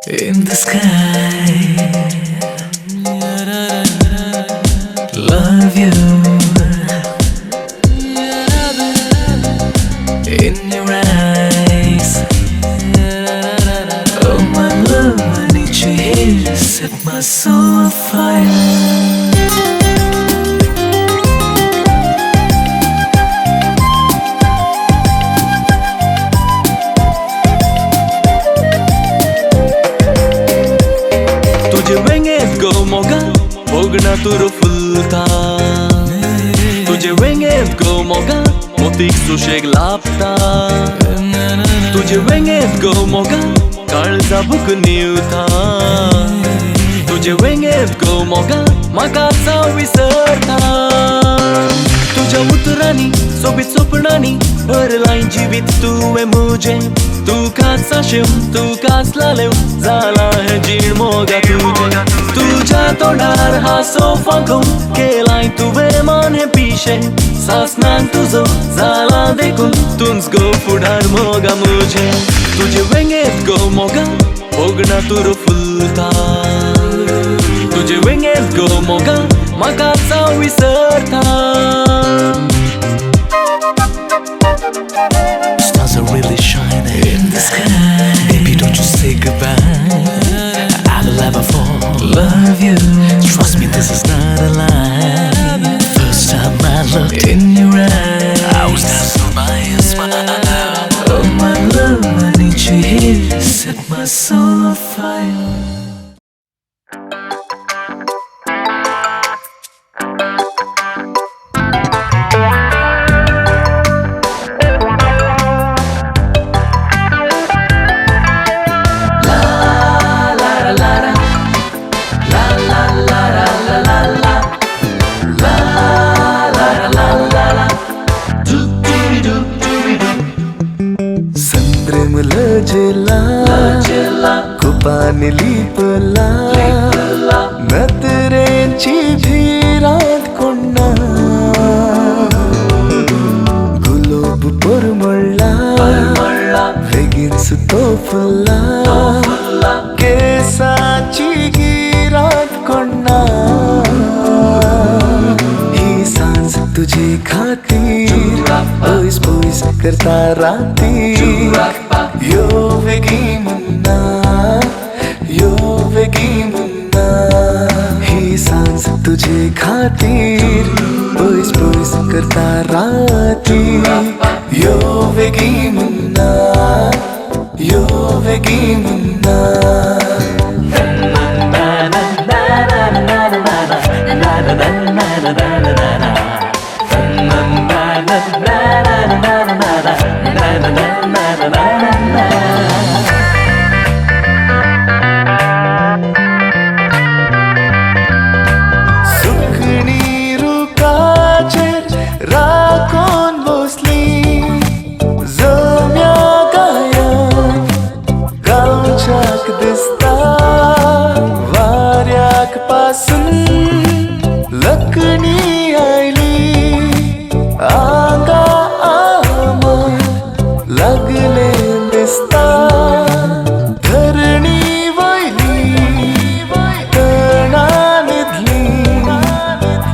in the sky. Love you in your eyes. Oh my love, I need you here. Set my soul on fire. तुझे वेंगेत गो मोगा भोगना तुरो फुलता तुझे वेंगेत गो मोगा मोतीक सुशेग लापता तुझे वेंगेत गो मोगा काळजा बुक निवता तुझे वेंगेत गो मोगा म्हाका विसरता तुझ्या उतरांनी सोबीत स्वप्नांनी भरलाय जिवीत तुवें मुजें तुकाच आशेव तुकाच लालेव जाला हे जीण मोगा तुझ्या तोंडार हांसो फांको केलाय तुवें मन हे पिशे सासनान तुजो जाला देखून तुंच गो फुडार मोगा मुजें तुझे वेंगेत गो मोगा भोगना तुरो फुलता तुझे वेंगेत गो मोगा म्हाकाच विसरता. Stars are really shining in the sky. Baby, don't you say goodbye. I'll never fall. Love you. Trust me, this is not a lie. First time I looked in your eyes, I was dazzled by your smile. Oh my love, I need you here. Set my soul on fire. लजला कुपाने लिपला नतरेंची भीरात कोण्णा गुलाब परमळला बेगीन सुतोफला केसाची गिरात कोण्णा ही सांज तुझे खातीर पयस पयस करता रातीर यो वेगी मुन्ना ही सांज तुझे खातीर पयस पयस करता रातीर यो वेगी मुन्ना लकणी आयली आंगा आमन लागले दिसता धरणी वयली तणा न्हिदली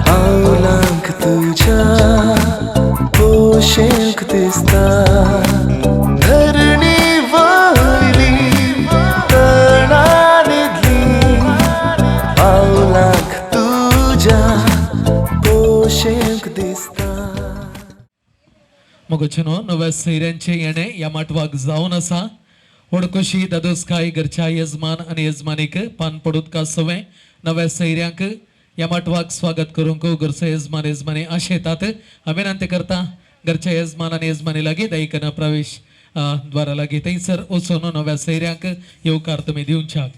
पावलांक तुझ्या पोशेक दिसता धरणी वयली तणा न्हिदली पावलांक मगोचनो नव्या सैऱ्यांचे येणे या माटवाक जावन आसा वडकोशी दादोसकाय घरच्या यजमान आनी यजमानीक पान पडूत का सवे नव्या सैऱ्यांक या माटवाक स्वागत करूंक घरचो यजमान यजमानी आशेतात हांवें विनंती करता घरच्या यजमान आनी यजमानी लागीं दैकना प्रवेश द्वारा लागीं थंयसर वचून नव्या सैऱ्यांक येवकार तुमी दिवच्याक.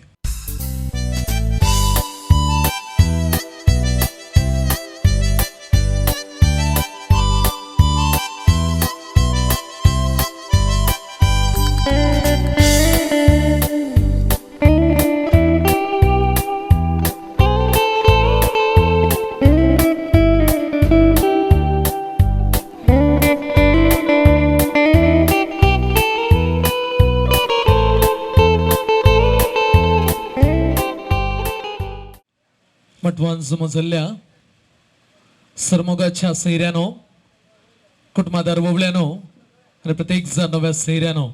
मटवान समजल्या सरमोगाच्या सैऱ्यानो कुटुंबादार ववळ्यानो आणि प्रत्येक जण नव्या सैऱ्यानो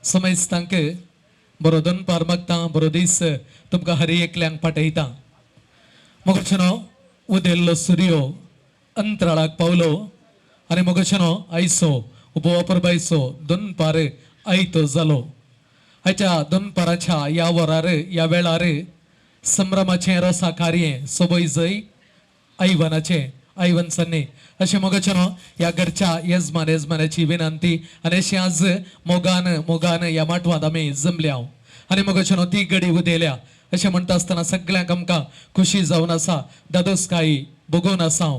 समजतांक बरो दनपार मागता बरो दीस तुमकां हरी एकल्यांक पाठयता मोगचनो उदेल्लो सूर्यो अंतराळाक पावलो आनी मोगचनो आयसो उपवापरबायचो दनपार आयतो जालो आयच्या दनपाराच्या या वरार या वेळार संभ्रमाचें रसा कार्ये सोबय जय आयवनाचे आयवनसन्नी अशें मोगचनो ह्या घरच्या येजमान्याची विनंती आनी अशें आज मोगान ह्या माटवांत आमी जमल्या आनी मोगचनो ती घडी उदेल्या अशें म्हणटा आसतना सगळ्यांक आमकां खुशी जावन आसा दादोसकाई भोगून आसा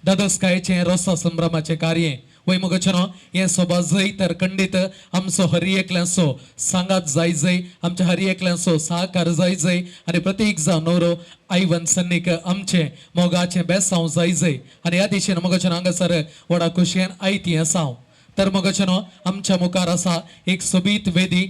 दादोसकायेचें रसा संभ्रमाचें कार्य वय मोगचनो हें सोबा जय तर खंडीत आमचो हरी एकल्यांचो सांगात जाय जय आमच्या हरी एकल्यांचो सहकार जाय जय आनी प्रत्येक जावन नवरो आयवन सन्नीक आमचें मोगाचें बेसांव जाय जय आनी ह्या दिशेन मोगचनो हांगासर व्हडा खोशयेन आयती आसा तर मोगचनो आमच्या मुखार आसा एक सोबीत वेदी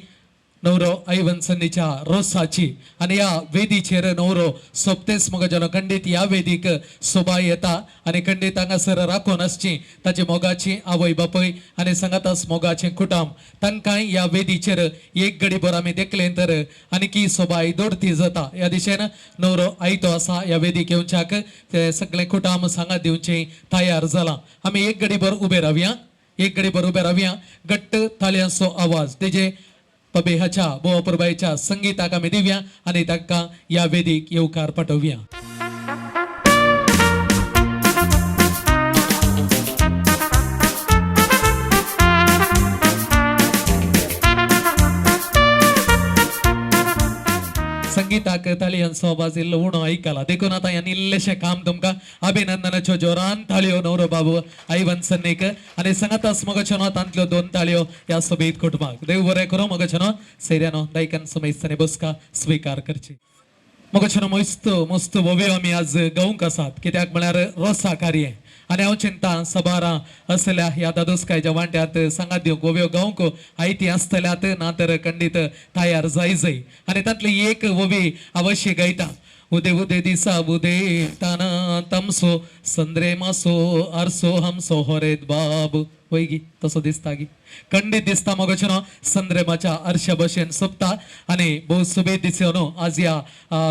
नवरो आयवन सन्नीच्या रोसाची आनी ह्या वेदीचेर नवरो सोबतेच मोगचनो खंडीत ह्या वेदीक सोबा येता आनी खंडीत हांगासर राखून आसची ताची मोगाची आवय बापय आनी सांगातास मोगाचें कुटुंब तांकांय ह्या वेदीचेर एक घडी भर आमी देखले तर आनीकी सोबाय दोडती जाता ह्या दिशेन नवरो आयतो आसा ह्या वेदीक येवच्याक ते सगळे कुटुंब सांगात दिवचें तयार जाला आमी एक घडी भर उबे रावया एक घडी भर उबे रावया घट्ट ताळयांचो आवाज तेजे पबेहाच्या बोवापुरबाईच्या संगीताक आमी दिवया आनी तांकां ह्या वेदीक येवकार पाठोवया संगीताक ताळयांचो आवाज इल्लो उणो आयकला देखून आतां ह्या इल्लेशें काम तुमकां अभिनंदनाच्यो जोरान ताळयो नवरो बाबू आयवन सन्नीक आनी सांगातास मोगचनो तांतल्यो 2 ताळयो ह्या सोबीत कुटुंबाक देव बरें करूं मोगचनो सैऱ्यानो दायकान समयस्तानी बसका स्विकार करची मोगचनो मस्त वोव्यो आमी आज गावूंक आसात कित्याक म्हळ्यार रोसा कार्य आनी हांव चिंता सबारां असल्या ह्या दादोसकायच्या वांट्यात सांगात दिवंक वोव्यो गावूंक आयती आसतल्यात ना तर खंडीत तयार जाय जय आनी तांतली एक वोवी अवश्य गायता उदे उदे दिसा उदे ताना तमसो संद्रे मासो आरसो हमसो होरेद बाब वैगी तसो दिसता गी खंडीत दिसता मोगचनो संद्रेमाच्या आरशा भशेन सोंपता आनी भोव सुबेज दिसोन आज ह्या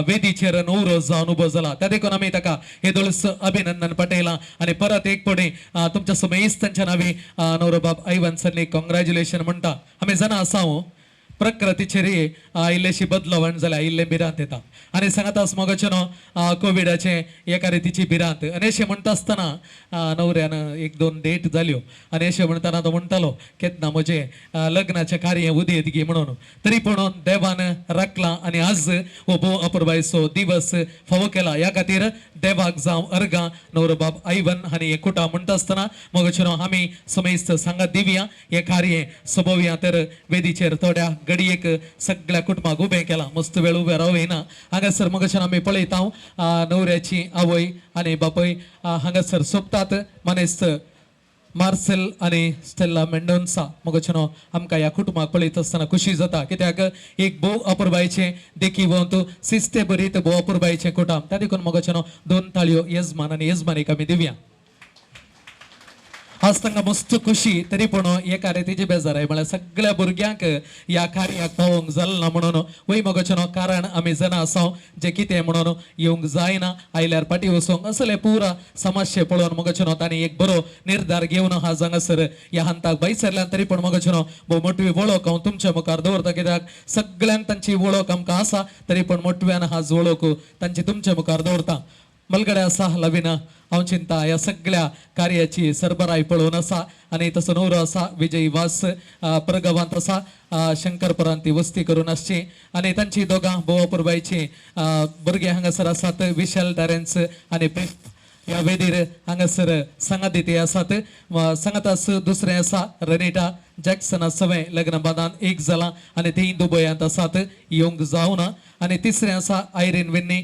वेदीचेर नवरो जावन उबो जाला त्या देखून आमी ताका येदोळस अभिनंदन पटयलां आनी परत एक पडे तुमच्या समेस्तांच्या नांवी नवरो बाब आयवन सन्नीक कॉंग्रॅच्युलेशन म्हणटा आमी जाणा आसा प्रकृतीचेर इल्लेशी बदलावण जाल्या इल्ले भिरांत येता आनी सांगातास मोगचनो कोविडाचे एका रितीची भिरांत आनी अशें म्हणटा आसतना नवऱ्यान 1-2 डेट जाल्यो आनी अशें म्हणटाना तो म्हणटालो केन्ना म्हजें लग्नाचें कार्य उदेत गी म्हणून तरी पूण देवान राखलां आनी आज हो भोव अपुरबायचो दिवस फावो केला ह्या खातीर देवाक जावं अर्गां नवरो बाब आयवन आनी हे कुटां म्हणटा आसतना मोगचनो आमी समेस्त सांगात दिवया हें कार्य सोबोवया तर वेदीचेर थोड्या घडयेक सगळ्या कुटुंबाक उबें केलां मस्त वेळ उबें रावयना हांगासर मोगचन आमी पळयता नवऱ्याची आवय आनी बापय हांगासर सोंपतात मनेस्त मार्सेल आनी स्टेला मेंडोन्सा मोगचनो आमकां ह्या कुटुंबाक पळयत आसतना खुशी जाता कित्याक एक भोव अपुरबायेचें देखीवंत शिस्ते भरीत भोव अपुरबायेचें कुटुंब त्या देखून मोगचनो 2 ताळयो येजमान आनी येजमानीक आमी दिवया आज तांकां मस्त खुशी तरी पूण एका रितीची बेजाराय म्हळ्यार सगळ्या भुरग्यांक ह्या कार्याक पावोवंक जालना म्हणून वय मोगचनो कारण आमी जाणा आसा जे कितें म्हणून येवंक जायना आयल्यार फाटीं वचोंक असले पुरा समस्ये पळोवन मोगचनो तांणी एक बरो निर्धार घेवन आज हांगासर ह्या हंताक भायर तरी पूण मोगचनो भोव मोटवी वळख हांव तुमच्या मुखार दवरता कित्याक सगळ्यांक तांची वळख आमकां आसा तरी पूण मोटव्यान आज वळख तांची तुमच्या मुखार दवरता मलगडे आसा लविना हांव चिंता ह्या सगळ्या कार्याची सरबराई पळोवन आसा आनी तसो नवरो आसा विजय वास प्रगवांत आसा शंकरपुरांत ती वस्ती करून आसची आनी तांची दोगां भोव अपुरबायची भुरगे हांगासर आसात विशाल टॅरेन्स आनी ह्या वेदीर हांगासर सांगात दिते आसात सांगातास दुसरें आसा रनिटा जॅक्सन सवें लग्न बांदान एक जालां आनी तीं दुबयांत आसात येवंक जावना आनी तिसरें आसा आयरीन विन्नी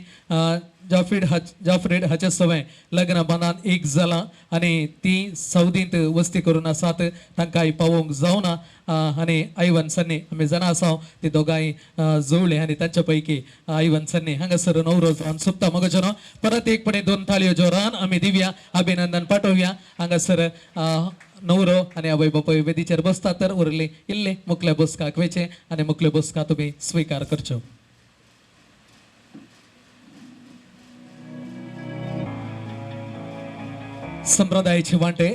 जाफ्रेड हाचे सवय लग्न बांदान एक जाला आणि ती सौदींत वस्ती करून आसात तांकां पावोवंक जावना आणि आयवन्सांनी आमी जाणा आसा ती दोगांय जुळले आणि तांच्या पैकी आयवन्सांनी हांगासर नवरो जावन सोंपता मगजनो परत एक पणे दोन थाळयो जोरान आमी दिवया अभिनंदन पाठोवया हांगासर नवरो आणि आवय बापूय वेदीचेर बसता तर उरले इल्ले मुखल्या बसकाक वेचे आणि मुखल्यो बसका तुमी स्वीकार करच्यो संप्रदायाची वांटे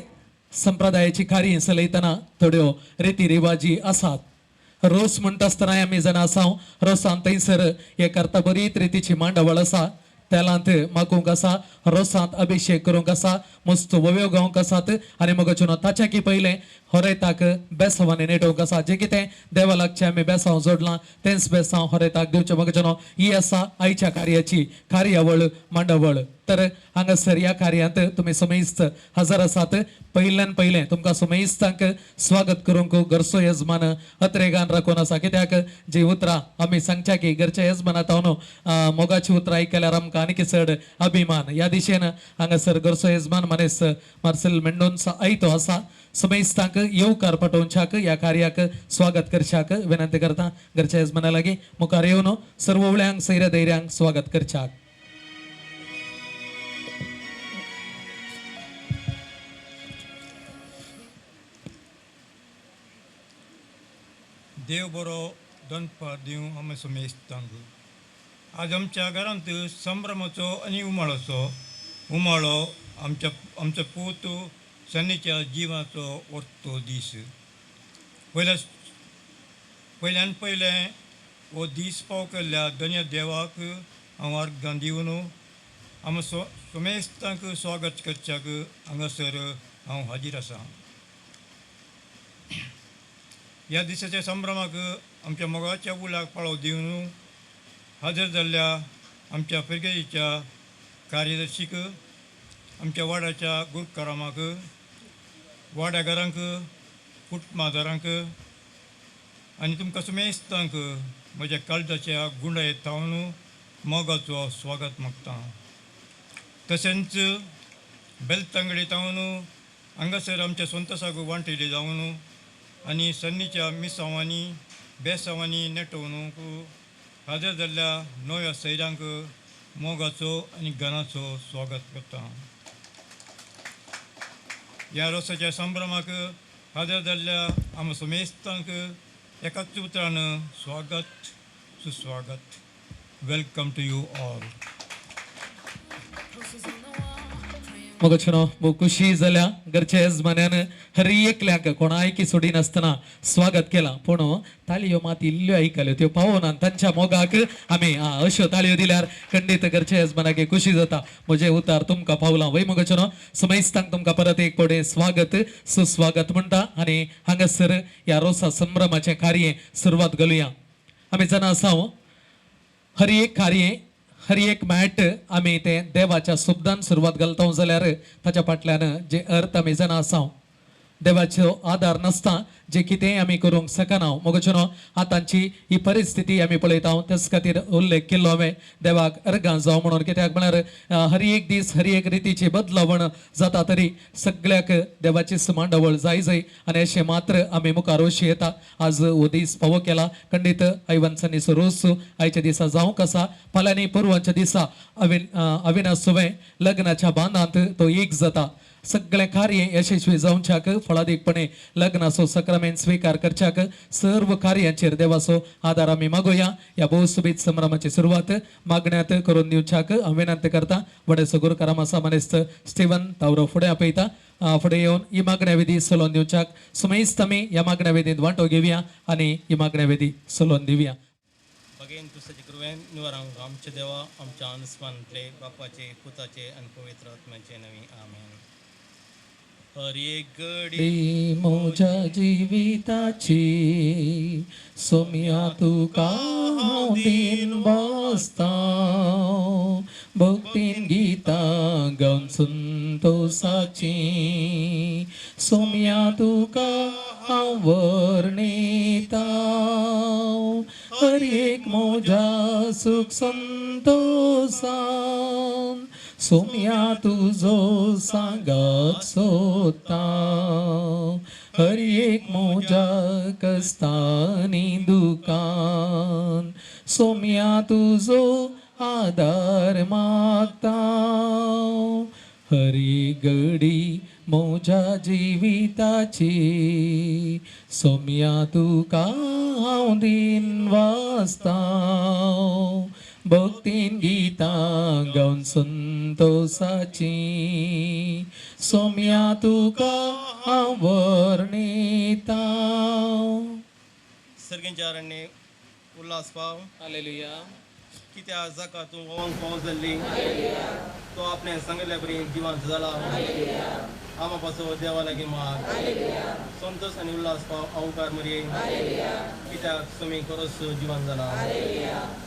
संप्रदायाची कार्य चलयतना थोड्यो रिती रिवाजी आसात रोस म्हणटा आसतना आमी जाणा आसा रोसांत थंयसर हे करता बरीच रितीची मांडावळ आसा तेलांत मागूंक आसा रोसांत अभिषेक करूंक आसा मस्त वव्यो गावंक आसात आनी मगचून ताच्या की पयलें होरेताक बेसांवांनी नेटोवंक आसा जें कितें देवा लागचें आमी बेसांव जोडलां तेंच बेसांव होरेताक दिवचें मगचून ही आसा आयच्या कार्याची कार्यावळ मांडावळ तर हांगासर ह्या कार्यांत तुमी समेस्त हजर आसात पयल्यान पयलें तुमकां समेस्तांक स्वागत करूंक घरचो येजमान अत्रेगान राखून आसा कित्याक जी उतरां आमी सांगच्या की घरच्या येजमानांत हांव मोगाची उतरां आयकल्यार आमकां आनीक चड अभिमान ह्या दिशेन हांगासर घरचो येजमान मनीस मार्सेल मेंडोन्स आयतो आसा समेस्तांक येवकार पाठोवच्याक ह्या कार्याक स्वागत करच्याक विनंती करता घरच्या येजमाना लागीं मुखार येवन सर्व उळ्यांक सैर्य धैर्यांक स्वागत करच्याक देव बरो दनपार दिवं आमी समेस्तांक आज आमच्या घरांत संभ्रमाचो आनी उमाळो आमच्या पूत सन्नीच्या जिवाचो वरतो दीस पयल्यान पयलें हो दीस पाव केल्ल्या धन्य देवाक हांव अर्गां दिवन आमी समेस्तांक स्वागत करच्याक हांगासर हांव हाजीर आसा ह्या दिसाच्या संभ्रमाक आमच्या मोगाच्या उलाक पाळो दिवन हजर जाल्ल्या आमच्या पिरगेच्या कार्यदर्शीक आमच्या वाड्याच्या गुरकारामाक वाड्याकारांक कुटुंबादारांक आनी तुमकां समेस्तांक म्हज्या काळजाच्या गुंडायेतावन मोगाचो स्वागत मागता तशेंच बेलतांगडेतावन हांगासर आमच्या संतोसाक वांटेली जावन आनी सन्नीच्या मिसांवांनी बेसांवांनी नेटोवनूक हजर जाल्ल्या नव्या सैरांक मोगाचो आनी गनाचो स्वागत करता ह्या रोसाच्या संभ्रमाक हजर जाल्ल्या आमी समेस्तांक एकाच उतरान स्वागत सुस्वागत वेलकम टू यू ऑल मगचनो भोव खुशी जाल्या घरच्या येजमान्यान हर एकल्याक कोणायकी सोडी नासतना स्वागत केला पूण ताळयो मात इल्ल्यो आयकल्यो त्यो पावोन तांच्या मोगाक आमी अश्यो ताळयो दिल्यार खंडीत घरच्या येजमानाक खुशी जाता म्हजे उतार तुमकां पावला वय मगचनो समेस्तांक तुमकां परत एक पडे स्वागत सुस्वागत म्हणटा आनी हांगासर ह्या रोसा संभ्रमाचें कार्य सुरवात घालुया आमी जाणा आसा हर एक मॅट आमी ते देवाच्या शब्दान सुरवात घालता जाल्यार ताच्या फाटल्यान जे अर्थ आमी जाणा आसा देवाचो आदार नासता जे कितेंय आमी करूंक शकना मगचनो आतांची ही परिस्थिती आमी पळयता तेच खातीर उल्लेख केल्लो हांवें देवाक अर्गां जावं म्हणून कित्याक म्हळ्यार हर एक दीस हर एक रितीची बदलावण जाता तरी सगळ्याक देवाची मांडावळ जाय आनी अशें मात्र आमी मुखार वशी येता आज हो दीस फावो केला खंडीत आयवन्सांनी रोस आयच्या दिसा जावंक आसा फाल्यांनी पुरवांच्या दिसा अविनासुवें लग्नाच्या बांदांत तो एक जाता सगळे कार्य यशस्वी जावच्याक फळादीकपणे लग्नाचो सक्रामेंत स्वीकार करच्याक सर्व कार्यांचेर देवाचो आदार आमी मागोया ह्या भोवसुबीत संभ्रमाची सुरवात मागण्यांत करून दिवच्याक हांव विनंती करता वडेचो गुरुकाराम आसा मनीस स्टीवन तावरो फुडें आपयता फुडें येवन ही मागण्या विधी सोलोवन दिवच्याक समेस्त आमी ह्या मागण्या विधींत वांटो घेवया आनी ही मागण्या विधी सोलोवन दिवया भगेन तुझ्याचे कृपेन निवारांक आमचे देवा आमच्या अनुस्मानांतले बापाचे पुताचे आनी पवित्र आत्म्याचे नवी आमेन हर एक घडी म्हज्या जिविताची सोम्या तुका हांव दीन बसता भक्तीन गितां गावन संतोसाची सोम्या तुका हांव वर्णिता हर एक मोजा सुख संतोषान सोम्या तुझो सांगात सोता हर एक मोजा कस्तानी दुकान सोम्या तुझो आधार मागता हरी गडी मोजा जिविताची सोम्या तुका हांव दिन वाचता भक्तीन गितां गावन संतोषाची सोम्या तुका हांव वर्णिता सर्गेंचारांनी उल्हास पाव हालेलुया कित्या जाका तूं वोंग पावस जाल्ली तो आपणे सांगल्या बरी जिवांत जाला आमा पासो देवा लागीं माग संतोष आनी उल्हास पाव अवकार मरी कित्याक तुमी खरोच जिवान जाला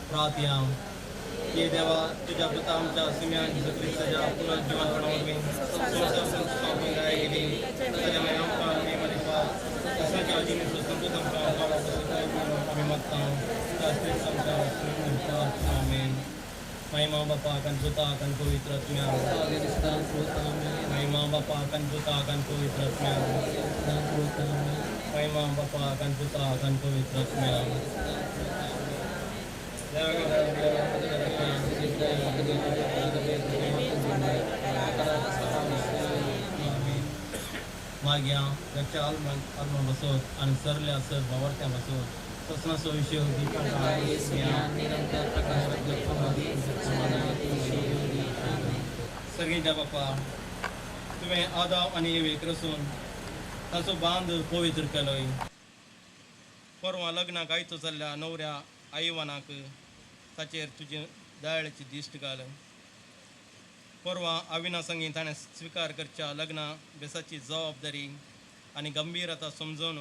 प्रार्थया हे देवा तुझ्या पुता आमच्या सिम्यान जेजू क्रिस्ताच्या पुनर्जिवान वरवीं गेली ताच्या मागीर आमकां आमी मारिपा संच्या जिणेचो संतोष आमकां आमी मागता त्या क्रिस्त आमच्या आमेन महिमा बापा कन पुता कन पवित्र आत्म्या महिमा बापा कन पुता कन पवित्र आत्म्या महिमा बापा कन पुता कन पवित्र आत्म्या माग्या त्याच्या आल्मा बसत आणि सरल्या सर वावरत्या बसत तसनाचो विषय सगळींच्या बापा तुवें आदाव आनी एवेक रसून ताचो बांद पवित्र केलोय परवा लग्नाक आयतो जाल्ल्या नवऱ्या आईवानाक ताचेर तुजे दयाळेची दिश्ट घाल परवा आविना संगी ताणें स्विकार करच्या लग्ना बेसाची जबाबदारी आनी गंभीरता समजून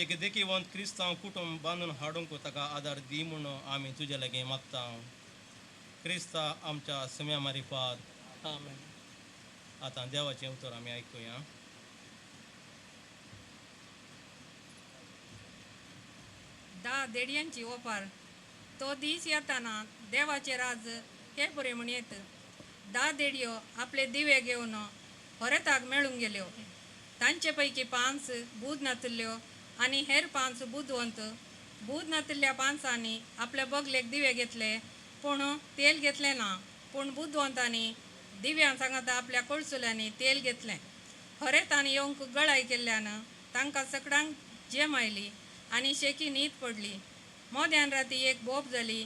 एक देखीवंत क्रिस्तांव कुटुंब बांदून हाडूंक ताका आदार दी म्हूण आमी तुजे लागीं मागता क्रिस्ता आमच्या सम्या मारिफात आमेन आतां देवाचें उतर आमी आयकुया देडयांची ओपार तो दीस येताना देवाचे राज हे बरे म्हण येत देडयो आपले दिवे घेवन होरेताक मेळूंक गेल्यो तांचे पैकी 5 बूद नातिल्ल्यो आनी हेर 5 बुदवंत बूद नातिल्ल्या 5 आपल्या बगलेक दिवे घेतले पूण तेल घेतले ना पूण बुदवंतांनी दिव्यां सांगात आपल्या कळसुल्यांनी तेल घेतलें होरेतान येवंक गळाय केल्ल्यान तांकां सगळ्यांक जेम आयली आनी शेकी न्हीद पडली मोद्यान राती एक बोब जाली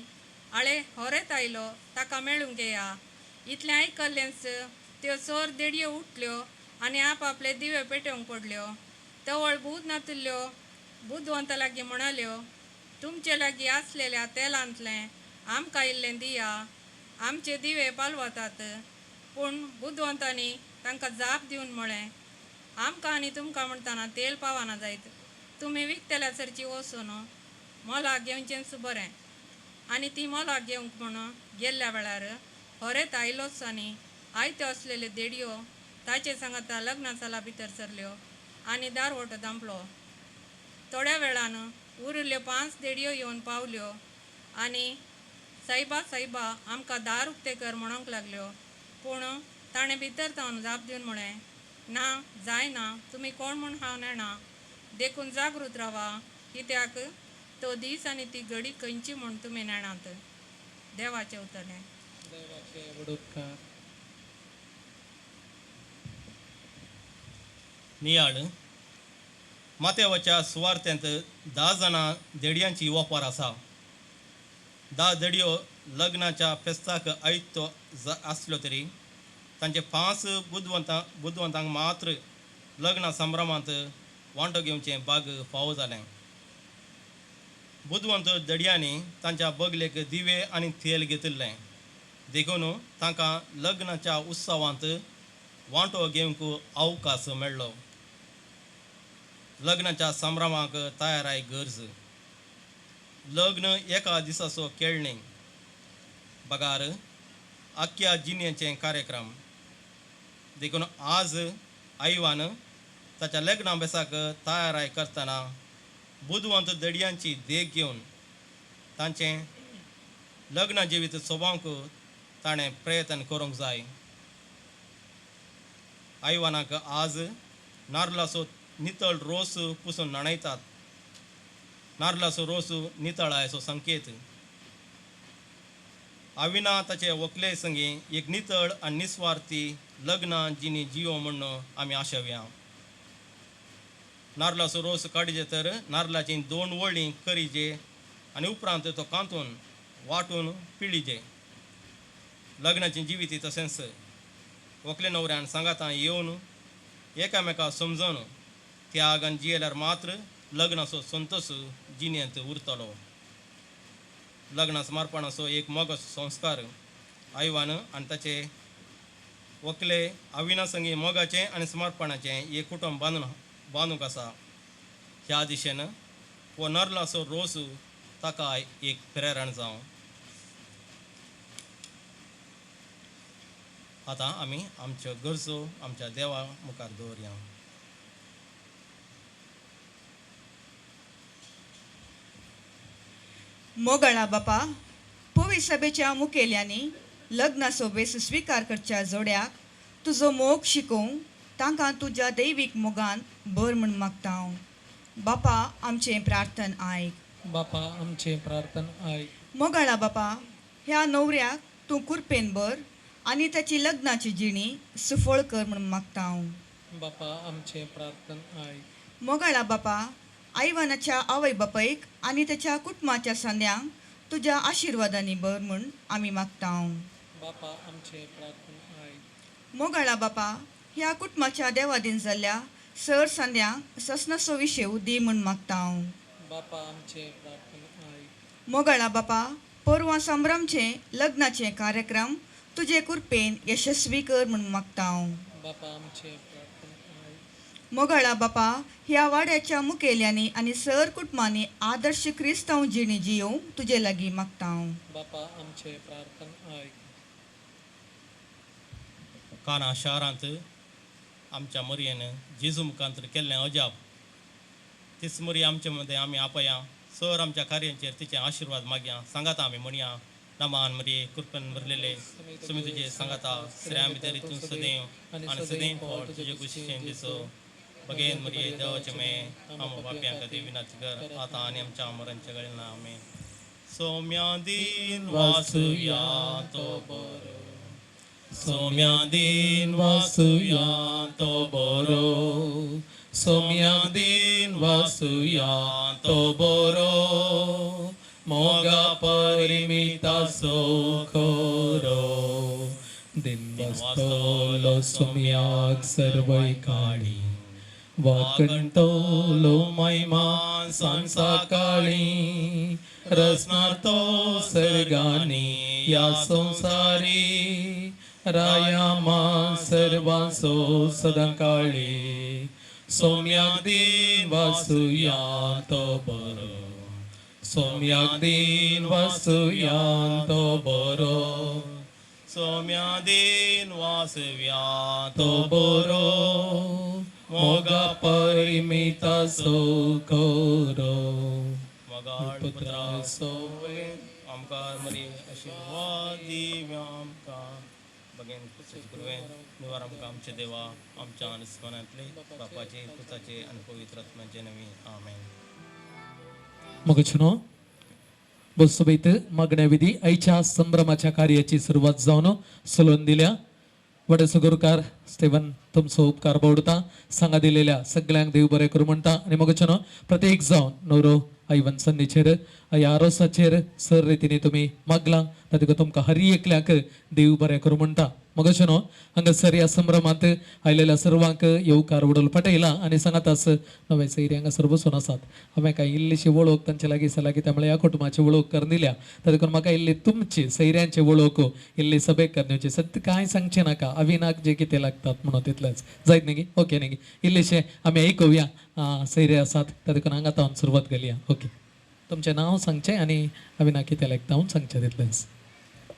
आळे होरेत आयलो ताका मेळूंक येया इतलें आयकल्लेंच त्यो चोर देडयो उठल्यो आनी आपले दिवे पेटोवंक पडल्यो तवळ बूद नातिल्ल्यो बुदवंता लागीं म्हणाल्यो तुमचे लागीं आसलेल्या तेलांतलें आमकां इल्लें दिया आमचे दिवे पालवतात पूण बुदवंतांनी तांकां जाप दिवन म्हळें आमकां आनी तुमकां म्हणटाना तेल पावना जायत तुमी विकतेल्या सरची वचून मोलाक घेवचेंच बरें आनी ती मोलाक घेवंक म्हूण गेल्ल्या वेळार होरेत आयलोच आनी आयत्यो असलेल्यो देडयो ताचे सांगाता लग्ना साला भितर सरल्यो आनी दारवटो धांपलो थोड्या वेळान उरिल्ल्यो 5 देडयो येवन पावल्यो आनी सायबा सायबा आमकां दार उक्ते कर म्हणूंक लागल्यो पूण ताणें भितर जावन जाप दिवन म्हळें ना जायना तुमी कोण म्हूण हांव नेणा देखून जागृत रावा कित्याक तो दीस आनी ती घडी खंयची म्हूण तुमी नेणात देवाचें उतरलें नियाळ माथेवाच्या सुवार्थेंत 10 जाणां देडयांची ओपार आसा 10 देडयो लग्नाच्या फेस्ताक आयतो आसल्यो तरी तांचे 5 बुदवंतांक मात्र लग्ना संभ्रमांत वांटो घेवचें भाग फावो जालें बुदवंत देडयांनी तांच्या बगलेक दिवे आनी तेल घेतिल्लें देखून तांकां लग्नाच्या उत्सवांत वांटो घेवंक अवकाश मेळ्ळो लग्नाच्या संभ्रमाक तयाराय गरज लग्न एका दिसाचो खेळणी बगार आख्या जिणेचें कार्यक्रम देखून आज आईवान ताच्या लग्ना बेसाक तयाराय करतना बुदवंत देडयांची देख घेवन तांचें लग्न जिवीत सोबावंक ताणें प्रयत्न करूंक जाय. आयवानाक आज नारळाचो नितळ रोस पुसून न्हाणयतात. नारळाचो रोस नितळायचो संकेत. आविना ताचे व्हंकले संगी एक नितळ आनी निस्वार्थी लग्न जिणी जियो म्हणून आमी आशेवया. नारळाचो रोस काडचे तर नारळाची 2 वळीं करीचे आनी उपरांत तो कांतून वांटून पिळीचे. लग्नाची जिवीत तशेंच व्हंकले न्हवऱ्यान सांगातां येवन एकामेका समजून त्यागान जियेल्यार मात्र लग्नाचो संतोश जिणेंत उरतलो. लग्ना समर्पणाचो एक मोगो संस्कार आयवान आनी ताचे व्हंकले आविना संगी मोगाचें आनी समर्पणाचें एक कुटुंब बांदूंक आसा. ह्या दिशेन हो नारळाचो रोस ताका एक प्रेरण जावं. आतां आमी आमच्यो गरजो आमच्या देवा मुखार दवरया. मोगळा बापा, पवित्र सभेच्या मुखेल्यांनी लग्नाचो बेस स्वीकार करच्या जोड्याक तुजो मोग शिकोवंक तांकां तुज्या दैवीक मोगान भर म्हूण मागता हांव. बापा, आमचें प्रार्थन आयक. बापा आमचें प्रार्थन आयक. मोगळा बापा, ह्या न्हवऱ्याक तूं कुरपेन भर आनी ताची लग्नाची जिणी सुफळ कर म्हूण मागता हांव. बापा आमचें प्रार्थन आयक. मोगळा बापा, आयवानाच्या आवय बापायक आनी ताच्या कुटुंबाच्या सांद्यांक तुज्या आशिर्वादांनी भर म्हूण आमी मागता हांव. बापा आमचें प्रार्थन आयक. मोगळा बापा, ह्या कुटुंबाच्या देवादीन जाल्ल्या सर सांद्यांक ससनाचो विशेव दी म्हूण मागता हांव. बापा आमचें प्रार्थन आयक. मोगळा बापा, परवां संभ्रमचे लग्नाचे कार्यक्रम तुजे कुरपेन यशस्वी कर म्हूण मागता हांव. बापा आमचें प्रार्थन आयक. मोगळा बापा, ह्या वाड्याच्या मुखेल्यांनी आनी सर कुटुंबांनी आदर्श क्रिस्तांव जिणी जियोवंक तुजे लागीं मागता हांव. बापा आमचें प्रार्थन आयक. काना शारांत आमच्या मरयेन जेजू मुखांतर केल्लें अजाप तीच मरी आमचे मदें आमी आपया. सर आमच्या कार्यांचेर तिचे आशिर्वाद मागया. सांगाता आमी म्हणया. नमान मरिये कृपेन भरलेले सुमी तुजे सांगाता श्रेया भितर रितून सदैव आनी सदैव फावट तुजे कुशीचें दिसो. बगेन मरिये देवाचे मे आम बाप्यांक देविनाच घर आतां आनी आमच्या मरणच्या घडीं आमेन. सौम्या दीन वासुया तो बरो. सौम्या दीन वासुया तो बरो. सौम्या दीन वासुया तो बरो. मोगा परिमिता सोखोरो. दिन वास्तोलो सोम्याक सर्वय काळी. वाकणटोलो महिमा सांसा काळी. रसनातो सर्गानी या संसारी. रायामा सर्वांसो सदां काळी. सौम्याक दीन वासुया तो बरो. सौम्याक दीन वासुया तो बरो. सौम्या दीन वासव्या तो बरो. मोगा परिमिता सोखोरो. मगाळ पुत्रा सोवे आमकां मरी आशिर्वाद दिव्या आमकां बगेन गुरुवें निवार आमकां आमचे देवा आमच्या स्मरणांतले बापाचे पुताचे आनी पवित्र आत्म्याचे नवी आमेन. मगचनो बसोबैत मागण्या आयच्या संभ्रमाच्या कार्याची सुरवात जावन सलोन दिल्या. वडसो गुरुकार स्टेवन तुमचो उपकार बावडता. सांगा दिलेल्या सगळ्यांक देव बरें करूं म्हणटा. आनी मगचनो प्रत्येक जावन नवरो आयवन सन्नीचेर ह्या आरोसाचेर सर रितीने तुमी मागलां तातूंत तुमकां हर एकल्याक देव बरें करूं म्हणटा. मगचनो हांगासर ह्या संभ्रमांत आयलेल्या सर्वांक येवकार वडोल पटयला आनी सांगातास नवे सैरी हांगासर बसून आसात. हांवें कांय इल्लीशी वळख तांचे लागीं दिसला की त्यामुळे ह्या कुटुंबाची वळख करून दिल्या. तातूंत म्हाका इल्ली तुमची सैऱ्यांची वळख इल्ली सभेक करण्याची सत्य कांय सांगचे नाका. अविनाक जे कितें लागतात म्हणून तितलेंच जायत न्ही. ओके न्ही. इल्लेशें आमी आयकुया. सैरे आसात तातूंत हांगा तावन सुरवात केली. ओके, तुमचें नांव सांगचें आनी अविनाक कितें लागता हांव सांगचें तितलेंच.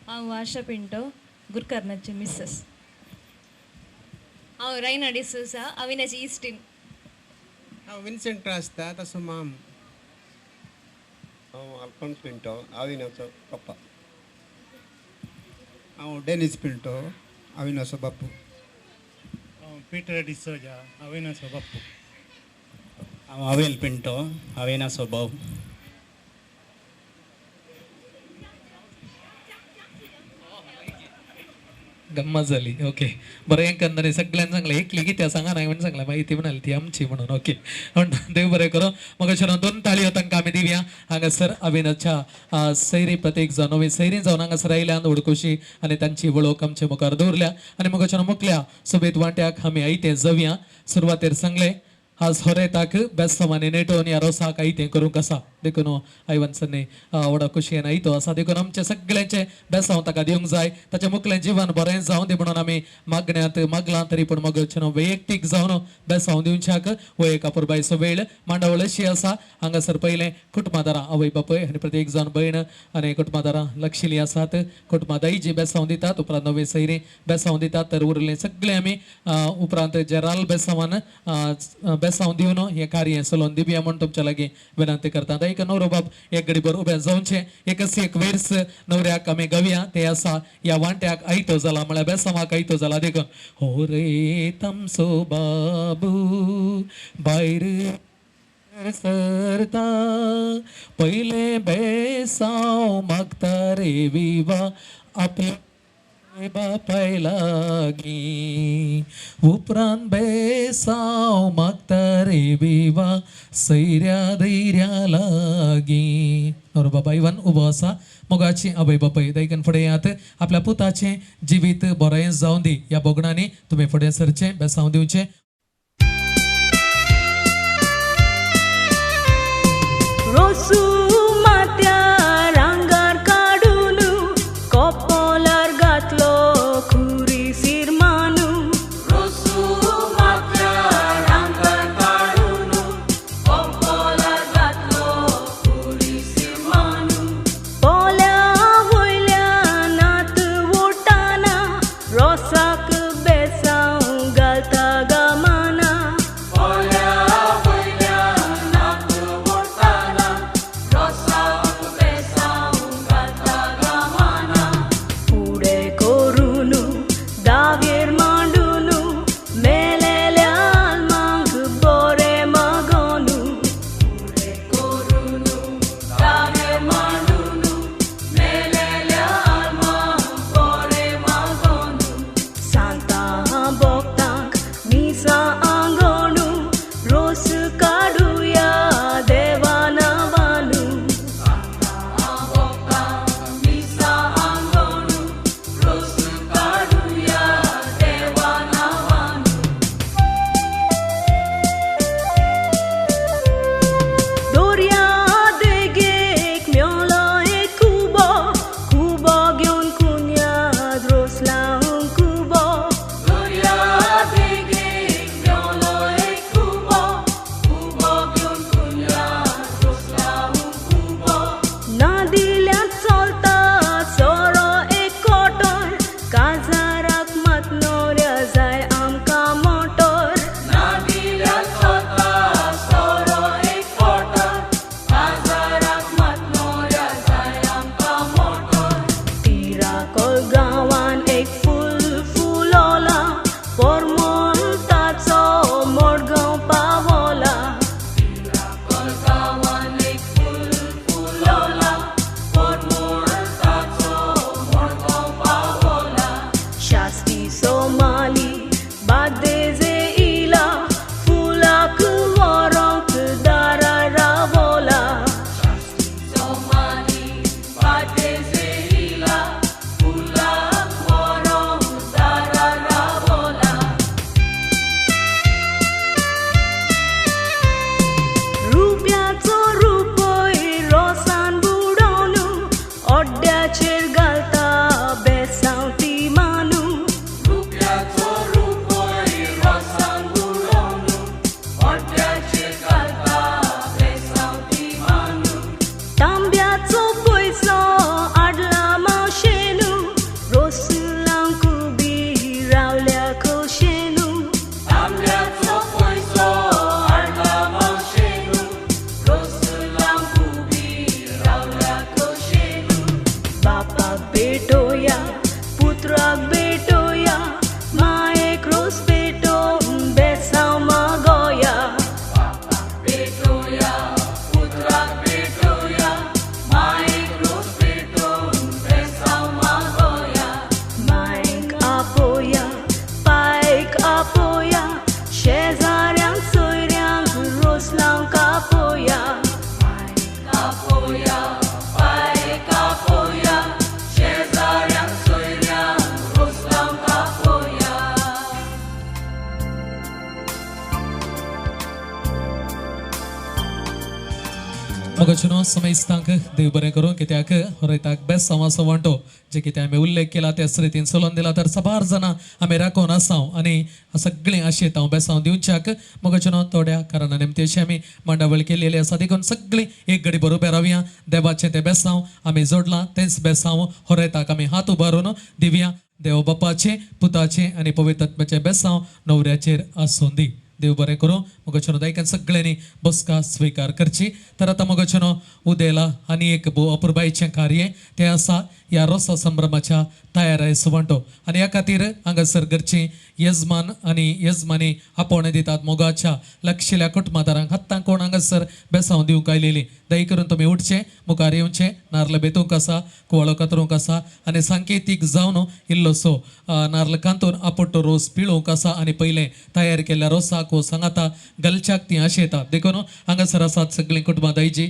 हांव आशा पिंटो गुरकर्णाची मिसेस. हांव रायना डिसोजा अविनाची इश्टीण. हांव विन्सेंट आसता ताचो माम. हांव आल्फोन्स पिंटो अविनाचो पप्पा. हांव डेनिस पिंटो अविनाचो बापू. पीटर डिसोजा अविनाचो बापू. हांव अवेल पिंटो अविनाचो भाऊ. गम्मत झाली. ओके बरं एक कंदरे सगळ्यांना सांगलं एक लिखी त्या सांगा नाही म्हणून सांगला माहिती म्हणाली ती आमची म्हणून. ओके देव बरें करो. मग अशा दोन ताळी होतांका आमी दिवया. हांगासर अविनाच्या सैरी प्रत्येक जण नवी सैरी जावन हांगासर आयल्यान उडकुशी आनी तांची वळख आमचे मुखार दवरल्या आनी मग अशा मुखल्या सोबेत वाट्याक आमी आयतें जावया. सुरवातेर सांगले आज होरेताक बेस्तमानी नेटोवन ह्या रोसाक आयतें करूंक आसा. देखून आयवंसनी व्हडा खोशयेन आयतो आसा. देखून आमचे सगळ्यांचे बेसांव ताका दिवंक जाय. ताचें मुखलें जिवन बरें जावं दी म्हणून आमी मागण्यांत मागलां तरी पूण मग वैयक्तीक जावन बेसांव दिवच्याक हो एक अपुरबायचो वेळ मांडावळ अशी आसा. हांगासर पयलें कुटुंबादारां आवय बापय आनी प्रत्येक जाण भयण आनी कुटुंबादारां लक्षिल्लीं आसात. कुटुंबादाई जी बेसांव दितात उपरांत नवे सैरी बेसांव दितात तर उरलें सगळें आमी उपरांत जेराल बेसांवान बेसांव दिवन हें कार्य चलोवन दिवया म्हूण तुमच्या लागीं विनंती करता. एक न्हवरो बाब एक घडी भर उबे जावचे. एक वेर्स न्हवऱ्याक आमी गावया. ते आसा ह्या वांट्याक आयतो जाला म्हळ्यार बेसांवाक आयतो जाला. देखून हो रे तमसो बाबू भायर सरता पयले बेसांव मागता रे विवा आपल्या बापाय लागी उपरांत बेसांव मागता रे विवा सैऱ्या धैर्या लागी. नवरो बाबा इवन उबो आसा. मोगाची आवय बापय देखून फुडें येयात. आपल्या पुताचें जिवीत बरें जावं दी. ह्या बोगणांनी तुमी फुडें सरचें बेसांव दिवचें. रोसू मात्या रांगार काडून कोपोलार घातलो खुरी सिरमानू. रोसू मात्या रांगार काडून कोपोलार घातलो खुरी सिरमानू. पोल्या वयल्या नात ओटाना रोसाक बेसांव घालता गामाना. पोल्या वयल्या नात ओटाना मोगचनो समजतांक देव बरें करूं कित्याक रयताक बेस्ट सांव असो वांटो जे कितें आमी उल्लेख केला त्याच रितीन चलोवन दिला तर साबार जाणां आमी राखून आसाव आनी सगळीं आशेत हांव बेसांव दिवच्याक मोगचनो थोड्या कारणा निमती अशी आमी मांडावळ केलेली आसा देखून सगळीं एक घडी बरोबर रावया देवाचें तें बेसांव आमी जोडलां तेंच बेसांव हो रयताक आमी हात उबारून दिवया देव बापाचें पुताचें आनी पवित्र आत्म्याचें बेसांव न्हवऱ्याचेर आसूं दी देव बरें करूं मोगचनो दायकान सगळ्यांनी बसका स्विकार करची तर आतां मोगचनो उदेला आनी एक अपुरबायेचें कार्य तें आसा ह्या रोसा संभ्रमाच्या तयारे सुवांटो आनी ह्या खातीर हांगासर घरची यजमान आनी यजमानी आपोवणें दितात मोगाच्या लक्षिल्ल्या कुटुंबादारांक हातां कोण हांगासर बेसांव दिवंक आयलेली दय करून तुमी उठचें मुखार येवचें नारळ बेतूंक आसा कुवाळो कातरूंक आसा आनी सांकेतीक जावन इल्लोसो नारळ कांतून आपोट्टो रोस पिळोवंक आसा आनी पयलें तयार केल्ल्या रोसाक हो सांगाता गलच्याक ती आशेतात देखून हांगासर आसात सगळीं कुटुंबादायची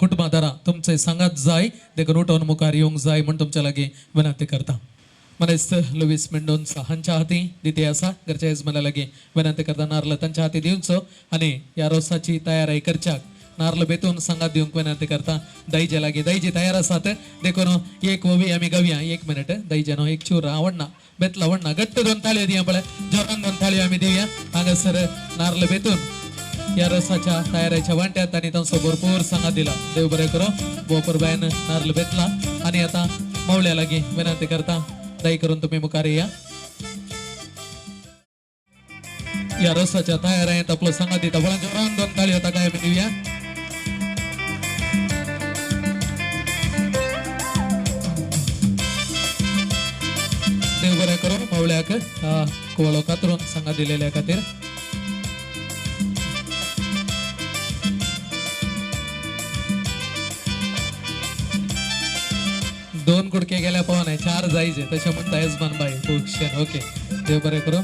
कुटुंबादारां तुमचें सांगात जाय देखून उठोवन मुखार येवंक जाय म्हण तुमच्या लागीं विनंती करता मनेस्त लुईस मेंडोन्सा हांच्या हाती दिते आसा घरच्या यजमाना लागीं विनंती करता नारळ तांच्या हाती दिवचो आनी ह्या रोसाची तयारी करच्याक नारळ बेतून सांगात दिवंक विनंती करता दयजे लागीं दयजी तयार आसात देखून एक ववी आमी गावया 1 मिनिट दयजेनो एक चूर आवडना बेतला आवडना घट्ट 2 थाळयो दिया पळय जोरान 2 थाळयो आमी दिवया हांगासर नारळ बेतून ह्या रसाच्या तयारीच्या वांट्यात आनी तांचो भरपूर सांगात दिला देव बरें करो बोपर बायन नारळ बेतला आनी आतां मावळ्या लागीं विनंती करता दय करून तुमी मुखार येया ह्या रसाच्या तयारेंत आपलो सांगात दिता वळा जोरान 2 थाळयो ताका आमी दिवया देव बरें करो मावळ्याक कुवाळो कातरून सांगात दिलेल्या खातीर दोन कुडके गेल्या पावना 4 जायचे तशें म्हणटा यजमान बाई खुबशें ओके देव बरें करो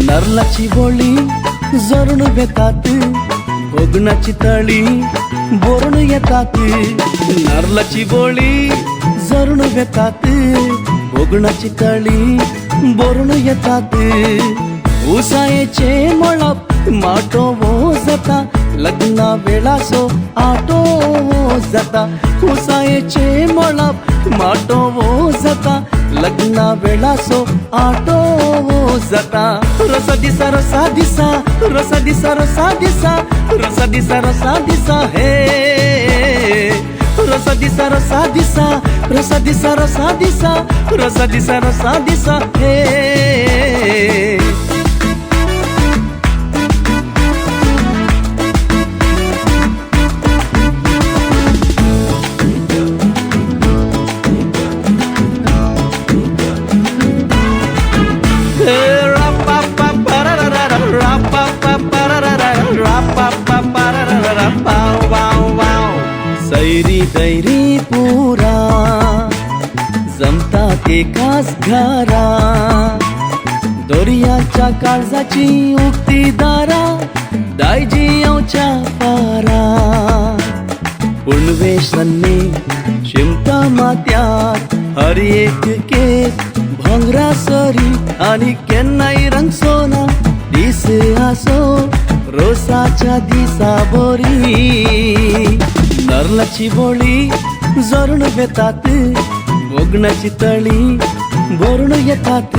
नारळाची बोळी जरून घेतात भोगणाची तळी बोरून येतात नारळाची बोळी जरून घेतात भोगणाची तळी बोरून येतात उसायेचे मळप माटो वो जाता लग्ना वेळासो आटो वो जाता उसायेचे मळप माटो वो जाता लग्ना वेळासो आटो वो जाता रसा दिसा रसा दिसा रसा दिसा रसा दिसा रसा दिसा रसा दिसा हे रसा दिसा रसा दिसा रसा दिसा रसा दिसा रसा दिसा रसा दिसा हे सैरी दैरी पुरा जमतात एकाच घरा दर्याच्या काळजाची उक्ती दारा दायजी येवच्या पारा पुणवेशन्ने शिमटा मात्यात हर एक केस भंगरा सरी आणि केन्नाय रंग सोना दिस आसो रोसाच्या दिसा बोरी नारळाची बोळी जरून घेतात भोगणाची तळी बोरून येतात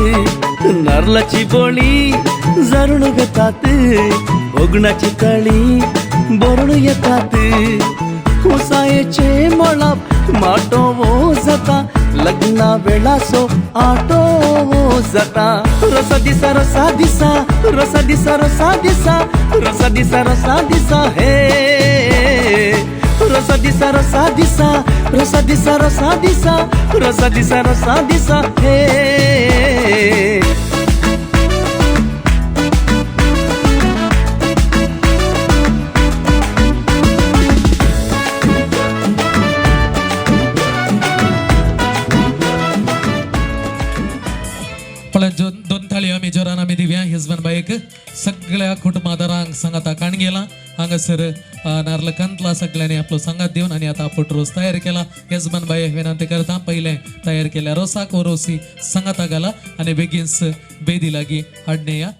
नारळाची बोळी जरून घेतात भोगणाची तळी बोरून येतात उसायेचे मळप माटो वो जाता लग्ना वेळासो आटो वो जाता रसा दिसा रसा दिसा रसा दिसा रसा दिसा रसा दिसा रसा दिसा हे रसा दिसा रसा दिसा रसा दिसा रसा दिसा रसा दिसा रसा दिसा हे दोन थाळी आमी जोरान आमी दिव्या यजमान बाईक सगळ्या कुटुंबादारांक सांगाता काण गेला हांगासर नारळ कंतला सगळ्यांनी आपलो संगात दिवन आणि आता आपण रोस तयार केला. यजमान बाई विनंती करता पहिले तयार केल्या रोसाक व रोसी संगाता घाला आणि बेगीनच बेदी लागी हाडणे या.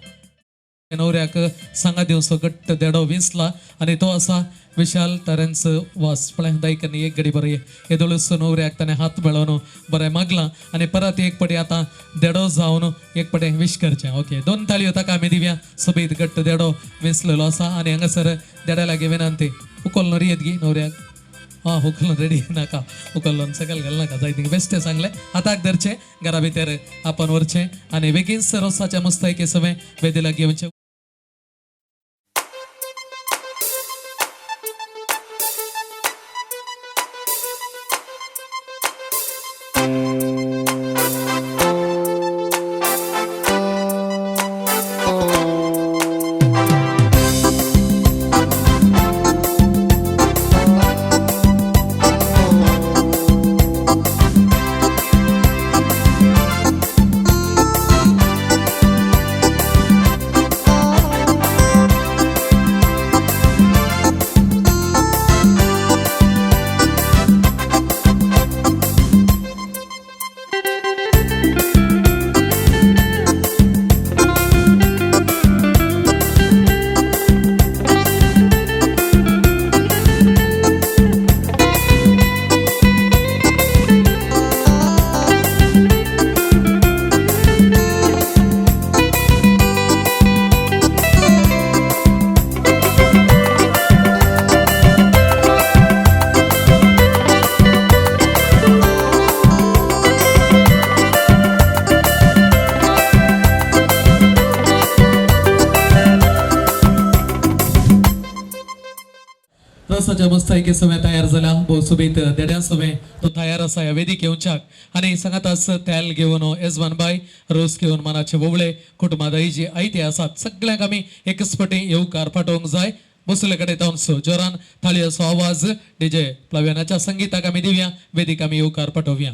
नवऱ्याक सांगा दिवसो घट्ट देडो विंसला आणि तो असा विशाल तऱ्यांचं वास पळय दायकनी एक गडी बरें येदोळूस नवऱ्याक ताणें हात मेळोवन बरें मागलां आणि परत एक पटी आता देडो जावन एक पटे विश करचें. ओके 2 ताळयो ताका आमी दिव्या. सोबीत घट्ट देडो विंसलेलो आसा आणि हांगासर देड्या लागी विनंती उकोल न्हू येत गी नवऱ्याक उकलून रेडी नाका उकलून सकल घाल नाका जाय थिंग बेश्टें सांगलें. हाताक धरचें घरा भितर आपण व्हरचें आणि बेगीनच रोसाच्या मुस्तायके समें वेदी लागी येवचें. रसाच्या मुस्तायके समें तयार जाला. भोव सोबीत देड्या समें तो तयार आसा ह्या वेदीक येवच्याक आनी सांगातास तेल घेवन येजमान बाय रोस घेवन मनाचे वोवळे कुटुंबादायी जी आयते आसात सगळ्यांक आमी एकच पटी येवकार पाठोवंक जाय. बसले कडेन तावनसो जोरान थाळयेचो आवाज डीजे प्लव्यानाच्या संगीताक आमी दिवया. वेदीक आमी येवकार पाठोवया.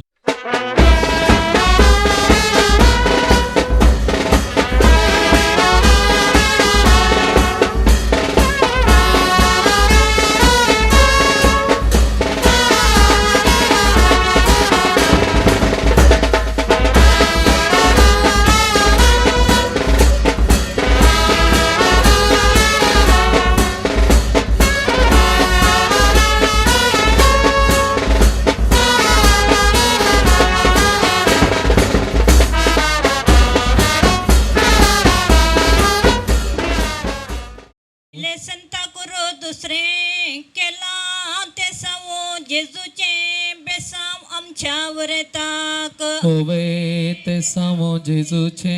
संता करो दुसरे केला ते सावो जेजूचे बेसाव आमच्या वरेताक होवे ते सावो जेजूचे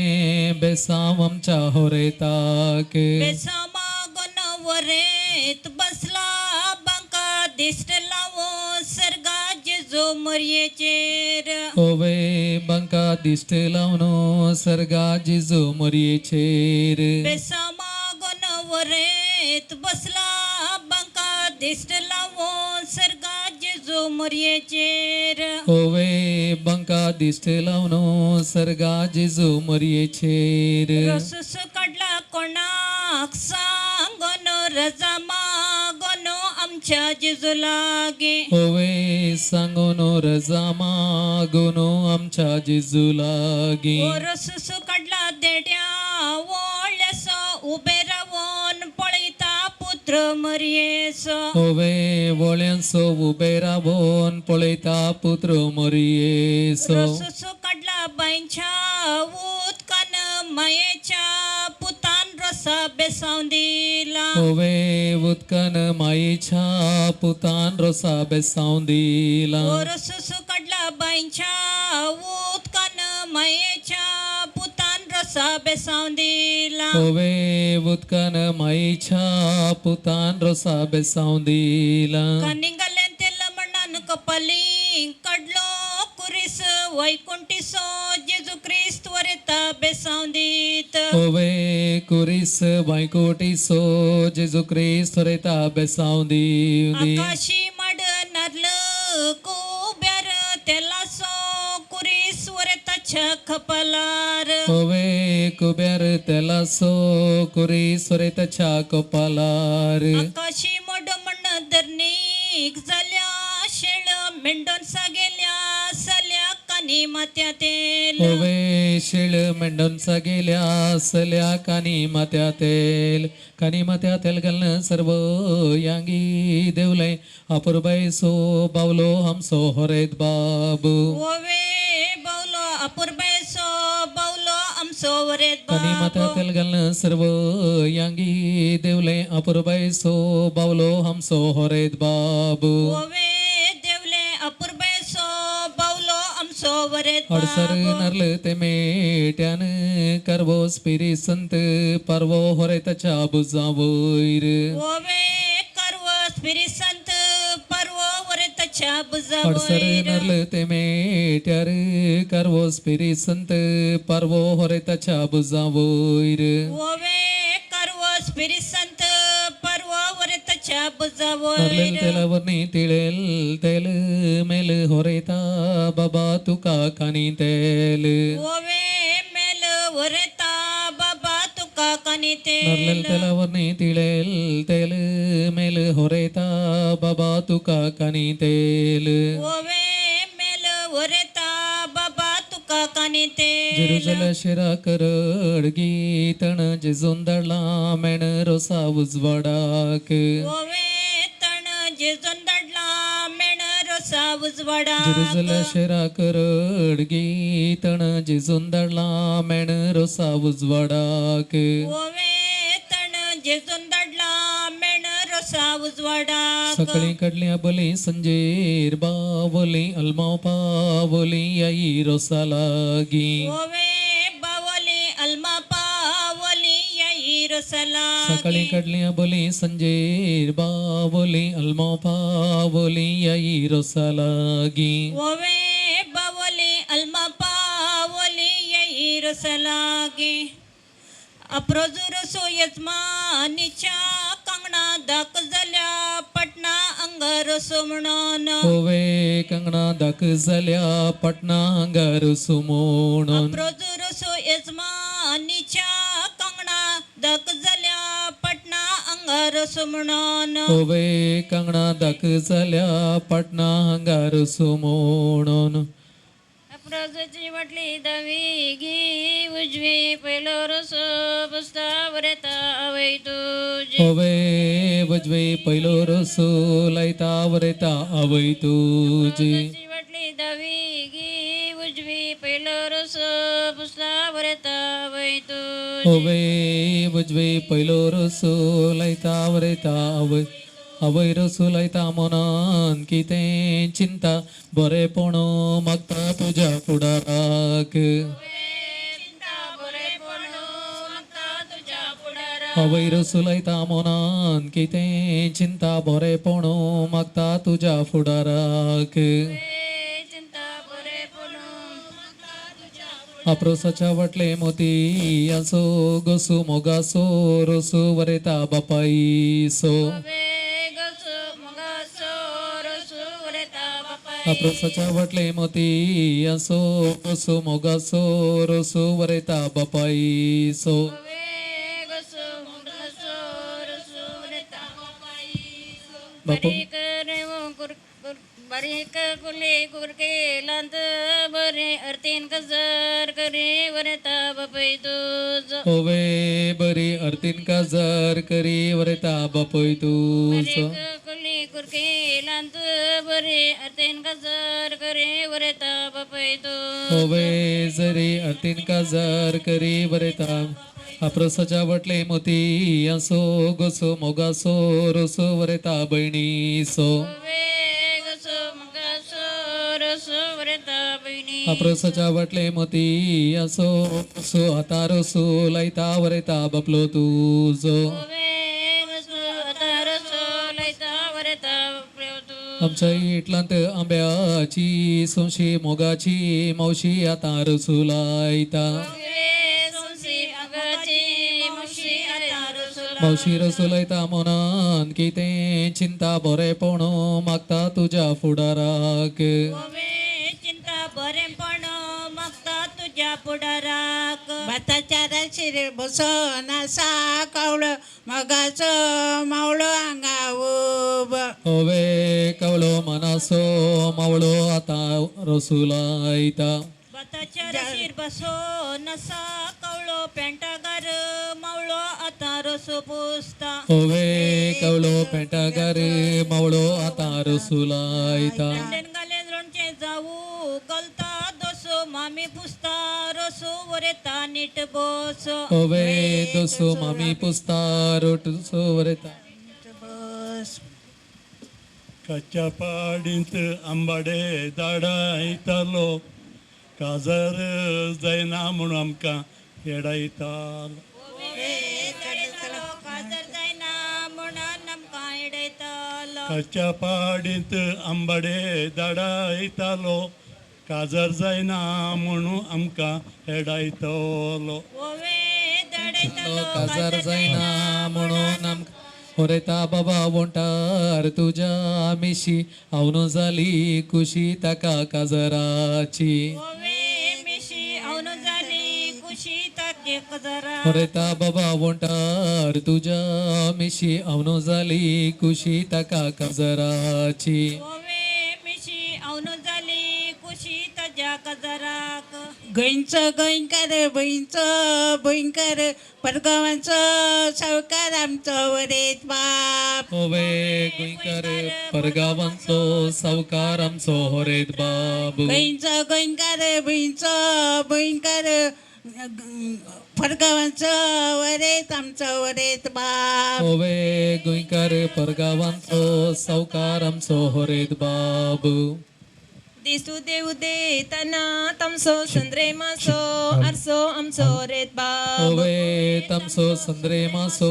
बेसाव आमच्या होरेताक बेसाव मागोन वरेत बसला बांका दिश्ट लावो सर्गा जेजू मरयेचेर होवे बंका दिश्ट लावन सर्गा जेजू मरयेचेर बेसाव मागोन वरेत बसला बांका दिश्ट लावो सर्गा जेजू मरयेचेर होवे बंका दिश्ट लावन सर्गा जेजू मरयेचेर रसूस काढला कोणाक सांगोन रजा मागोन आमच्या जेजू लागी होवे सांगून रजा मागून आमच्या जेजू लागी रसूस काढला देड्या वळ्यासो उबे रावून पळयता पुत्र मरयेसो होवे वळ्यांसो उबे रावून पळयता पुत्र मरयेसो रसूस काढला बांयच्या उदकान मायेच्या पुतान रसा बेसावन दिला होवे उदकान मायेच्या पुतान रसा बेसावन दिला रसूस काढला बांयच्या उदकान मायेच्या पुतान रसा बेसावन दिला होवे उदकान मायेच्या पुतान रसा बेसावन दिला कानिंगालें तेल मण्णान कपाली काडलो कुरीस वैकुंठीसो जेजू क्रिस्त वरेता बेसावन दीत होवे कुरीस वैकुंठीसो जेजू क्रिस्त वरेता बेसावन दी आकाशी माड नारळ कुब्यार तेलासो कुरीस वरेताच्या कपालार होवे कुबेर त्याला सो कुरी सुरेतच्या कपालार आकाशी मोड म्हण धरणीक जाल्या शेळ मेंढोन सागेल्या सल्या कानी मात्या तेल होवे शिळ मेंढोनचा गेल्या सल्या कानी मात्या तेल घालणं सर्व यांगी देवलय अपूर्वय सो बावलो हमसो होरेत बाबू ओवे बावलो अपूर्वेसो बावलो आमसो वरेत कानी मात्या तेल घालणं सर्व यांगी देवलय अपूर्वय सो बावलो हमसो होरेत बाबू ओवे देवले अपूर्वेसो बावलो आमसो वरेत अडसर नरल ते मेट्यान करवो स्पिरी संत परवो होरेतच्या बुजावैर ओवे करव स्पिरी संत परवो वरेतच्या अडसर बुजावैर नरल ते मेट्यार करवो स्पिरी संत परवो होरेतच्या बुजावैर ओवे करव स्पिरी संत परवो वरेतच्या नरलेल बुजावैर तेलावरनी तिळेल तेल मेल होरेता बाबा तुका कानी तेल ओवे मेल वरेता बाबा तुका कानी नरलेल तेल तेलावरनी तिळेल तेल मेल होरेता बाबा तुका कानी तेल ओवे मेल वरेता बाबा तुका कानी तेल जेरुजल शिरा करड गीतण जेजून दडला मेण रोसा उजवाडाक ओवे तण जेजून दडला मेण रोसा उजवाडा जेरुजल शिरा करड गीतण जेजून दडला मेण रोसा उजवाडाक ओवे तण जेजून दडला मेण रोसा उजवाडा सकाळी कडल्या बली संजेर बावली अलमाव पावली आई रोसा लागी ओवे बावली अल्मा पावली याई रोसला सकाळी कडल्या बली संजेर बावली अलमाव पावली आई रोसा लागी ओवे बावली अल्मा पावली याई रोसलागी अप्रोजुरसो यजमानीच्या कंगणा दाक झाल्या पटना अंगारसो म्हणून होवे कंगणा दाक झाल्या पटना अंगार सुमोणून अप्रोजुरसो यजमानीच्या कंगणा दाक झाल्या पटना अंगारसो म्हणून होवे कंगणा दाक झाल्या पटना अंगार सुमोणून अप्रोजची म्हटली दवी गी उजवी पहिलो रसो बसता वरेता अवै तुझी होवे वजवे पहिलो रसो लायता वरेता आवय तुझी म्हटली दवी गी उजवी पहिलो रसो बसता वरेता अवै तुझी होवे वजवे पहिलो रसो लायता वरेता आवय आवय रसो लायता मनान कितें चिंता बरेपण मागता तुज्या फुडाराक आवय रसो लायता मनान कितें चिंता बरेपण मागता तुज्या फुडाराक अप्रोसाच्या वाटले मोती असो गसू मोगासो रसो वरेता बापाईसो अप्रोसाच्या वाटले मोती असो गसू मोगासो रसो वरेता बापाईसो बापू बारीक कुले कुरके लांत बरे अर्तीन कजर करे वरता बापय तुझ होवे बरी अर्तीन काजार करी वरेता बापय तुझ कुले कुरके लांत बरे अर्तीन कजर करे वरता बापय तुझ होवे जरी अर्तीन काजार करी वरेता अप्रोसाच्या वाटले मोती असो गसो मोगासो रसो वरेता बहिणीसो अप्रोसाच्या वाटले मोती असो गसो हाता रसो लायता वरेता बापलो तुझो आमच्या इटलांत आंब्याची सोंशी मोगाची मावशी आता रसू लायता मावशी रसू लायता मनान कितें चिंता बरेपण मागता तुज्या फुडाराक चिंता बरेपण मागता तुझ्या पुढाराक भाताच्या शिर बसन असा कवळं मगाचं मावळं अंगाव होवे कवलो मनासो मावळो आता रसुलायता बताच्या शिर बसो नसा कवळो पेंटागार मावळो आता रसो पोसता होवे कवलो पेंटागार मावळो आता रसुलायता गालेन लोणचे जाऊ गलता दोसो मामी पुसता रसो वरेता नीट बस होवे दोसो मामी पुस्ता रोटसो वरेता कच्च्या पाडींत आंबाडे दाडायतालो काजर जायना म्हणून आमकां येडायतालो कच्च्या पाडींत आंबाडे दाडायतालो काजर जायना म्हणून आमकां येडायतालो काजार जायना म्हणून आमकां होरेता बाबा वोंटार तुज्या मिशी हांव जाली खुशी ताका काजराची होरेता बाबा वोंटार तुज्या मिशी हांव जाली खुशी ताका काजराची गोंयचो गोंयकार भयंकर परगांवांचो सावकार आमचो वरेत बाप होवे गोंयकार परगांवांचो सावकार आमचो होरेत बाब गोंयचो गोंयकार भयंकर परगांवांचो वरेत आमचो वरेत बाप होवे गोंयकार परगांवांचो सावकार आमचो होरेत बाब दिसू देऊ दे तना तमसो संद्रे मासो आरसो आमचो रेत बाब होवे तमसो संद्रे मासो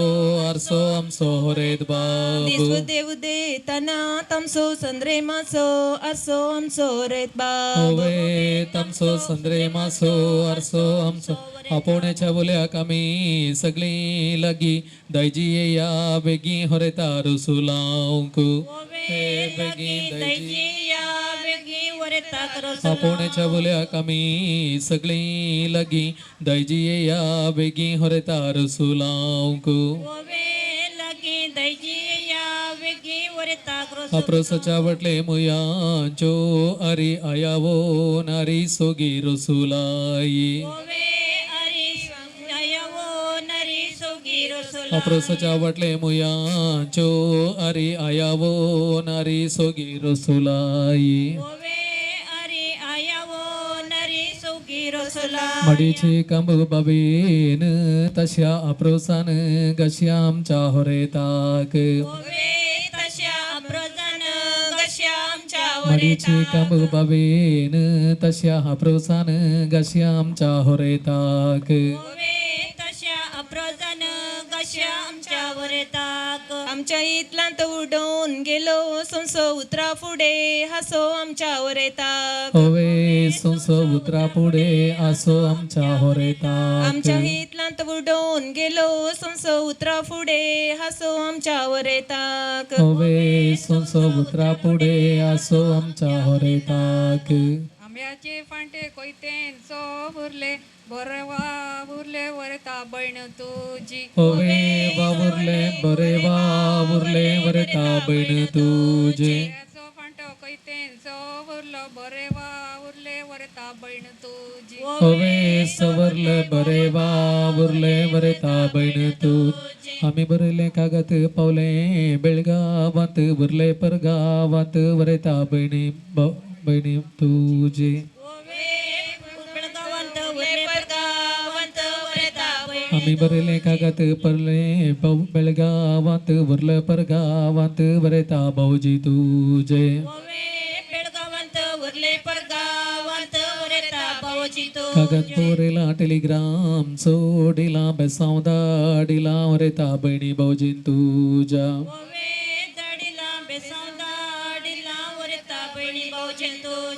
आरसो आमचो होरेत बाब दिसू देऊ दे तना तमसो संद्रे मासो आरसो आमचो रेत बाब होवे तमसो संद्रे मासो आरसो आमचो आपोण्याच्या बोल्याक आमी सगळी लागी दायजी येया बेगी होरेता रसुलांक बेगी दायजी आपोण्याच्या बोल्याक आमी सगळी लागी दायजी येया बेगी होरेता रसुलांक अप्रसच्या वटले मुयांचो अरी आयावो नारी सोगी रसुलाई अप्रसच्या वटले मुयांचो अरी आयावो नारी सोगी रसुलाई मडीची कंब बाबीन तशा अप्रोसान गश्यामच्या होरेताक मडीची कंब बाबीन तशा अप्रोसान गश्यामच्या होरेताक आमच्या इतलांत उडून गेलो सोंसो उतरा फुडे हासो आमच्या वरेताक होवे सोंसो उतरा पुढे आसो आमच्या होरेताक आमच्या इतलांत उडून गेलो सोंसो उतरा फुडे हासो आमच्या वरेताक होवे सोंसो उतरा पुढे आसो आमच्या होरेताक आंब्याचे फांटे कोयतेन सो बुरले बरे वावुरले वरता बण तुजी होवे वावुरले बरे वावुरले वरता बण तुजे सो फांटो कोयतेन सो बुरलो बरे वावुरले वरता बण तुजी होवे सवरले बरे वावुरले वरता बण तुजी आम्ही बरले कागद पावले बेळगावांत बुरले परगावांत वरता बणी बणी तुजे आम्ही बरले कागद परले बेळगावांत वरले परगावांत वरता भाऊजी तुझे कागद पोरेला टेलिग्राम सोडिला बेसाव दाडिला वरता बहिणी भाऊजीन तुझ्या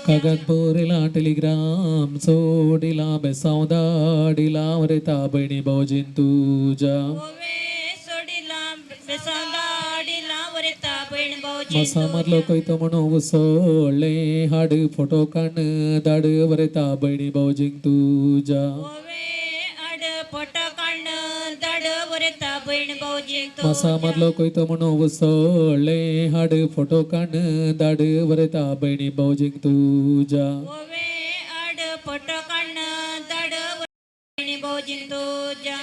कागद पोरेला टेलिग्राम सोडिला बेसाव दाडिला वरता बहिणी भाऊजीन तुझ्या मसा मारलो कोयतो म्हणून उसळले हाड फोटो काढ दाड वरता बहिणी भाऊजींक तुझ्या पोट काढणं दाड वरता बहीण भाऊजी तो मासा मारलो कोयतो म्हणू उसळले हाड फोटो काढ दाड वरता बहिणी भाऊजिंक तुझ्या ओवे आड पोट काढणं दाड बहीण भाऊजी तुझ्या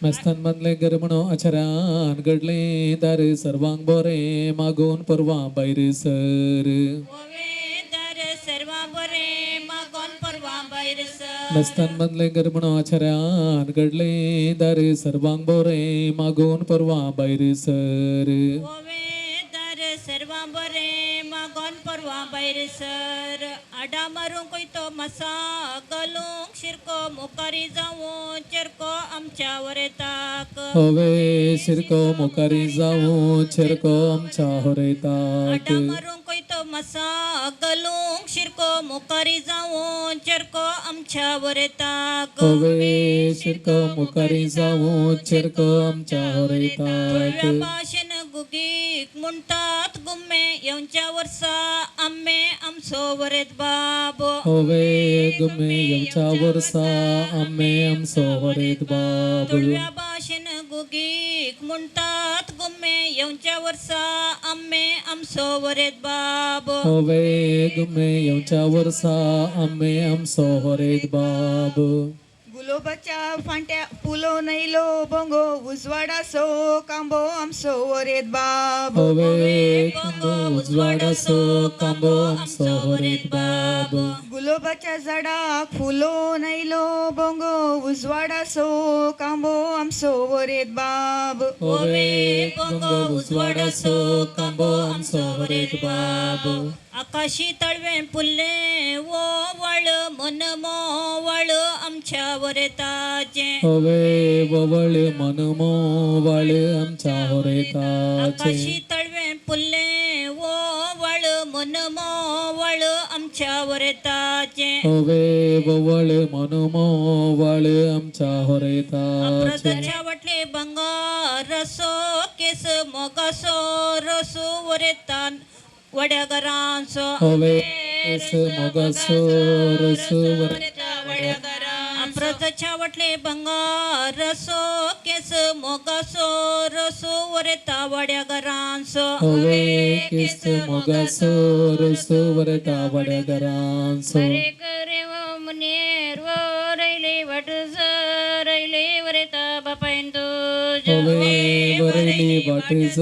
मस्तान मधले घर म्हणो अचरान घडले दार सर्वांग बोरे मागून परवा बाहेर सर ओवे दार सर्वा बरे मागोन परवा बाहेर सर मस्तान मधले घर म्हणो अचरान घडले दार सर्वांग बोरे मागून परवा बाहेर सर ओवे दार सर्वा बरे मागोन परवा बाहेर सर आडा मारूंक कोयतो मासा गलूंक शिरको मुखारी जावं चेरको आमच्या वरेताक होवे शिरको मुखारी जाऊ चिरको आमच्या होरेतात आडा मारूंक कोयतो मासा गलूंक शिरको मुखारी जावं चेरको आमच्या वरेताक होवे शिरको मुखारी जाऊ चिरको आमच्या होरेतात तुळव्या भाशेन गुगीक म्हणटात गुम्मे येवच्या वर्सा आम्मे आमचो वरेत बाब होवे गुमे येवच्या वर्सा आम्ही आमचो होरेत बाब तुळव्या भाशेन गुगीक म्हणटात गुम्मे येवच्या वर्सा आम्मे आमचो वरेत बाब होवे गुमे येवच्या वर्सा आम्ही आमचो होरेत बाब गुलोबाच्या फांट्या फुलो नैलो बोंगो उजवाडा सो कांबो आमचो वरेत बाब होवे कांबो उजवाडासो कांबो आमचो होरेत बाब गुलोबाच्या झाडाक फुलो नैलो बोंगो उजवाडा सो कांबो आमचो वरेत बाब होवे कांबो उजवाडासो कांबो आमचो होरेत बाब आकाशी तळवे फुल्ले वो वळ मन मो वळ आमच्या वरेताचे होवे ववळ मन मोवाळ आमच्या होरेताचे आकाशी तळवे फुल्ले वो वळ मन मो वळ आमच्या वरेताचे होवे ववळ मन मोवाळ आमच्या होरेताचे अप्रदच्या वाटले बंगार रसो केस मोगासो रसो वरेतान वड्या घरांचो होवे केस मोगासो रसो अप्रदच्या वाटले बंगार रसो केस मोगासो रसो वरेता वड्या घरांचो होवे केस मोगासो रसो वरता वड्या घरांचो बरे करे वो मुनेर वो रैले वट रैले वरेता बापाइन तुझ होवे वरली वाटज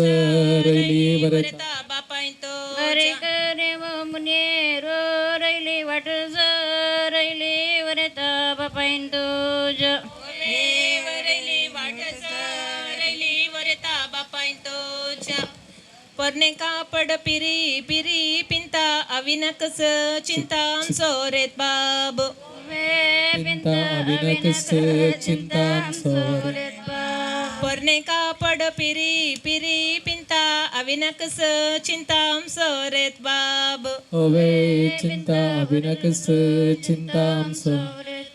रैली वरता बापाइन तो बरे करे वो मुनेर वो रैले वट रैले वरेता बापाइन तुझ वरैले वाट रैले वरेता बापाइन तुझ परने कापड पिरी पिरी पिंता अविनकस चिंता सोरेत बाब चिंता अविनकस चिंता सोरेत परने कापड पिरी पिरी पिंता अविनकस चिंता सोरेत बाब होवे चिंता अविनकस चिंता सोरेत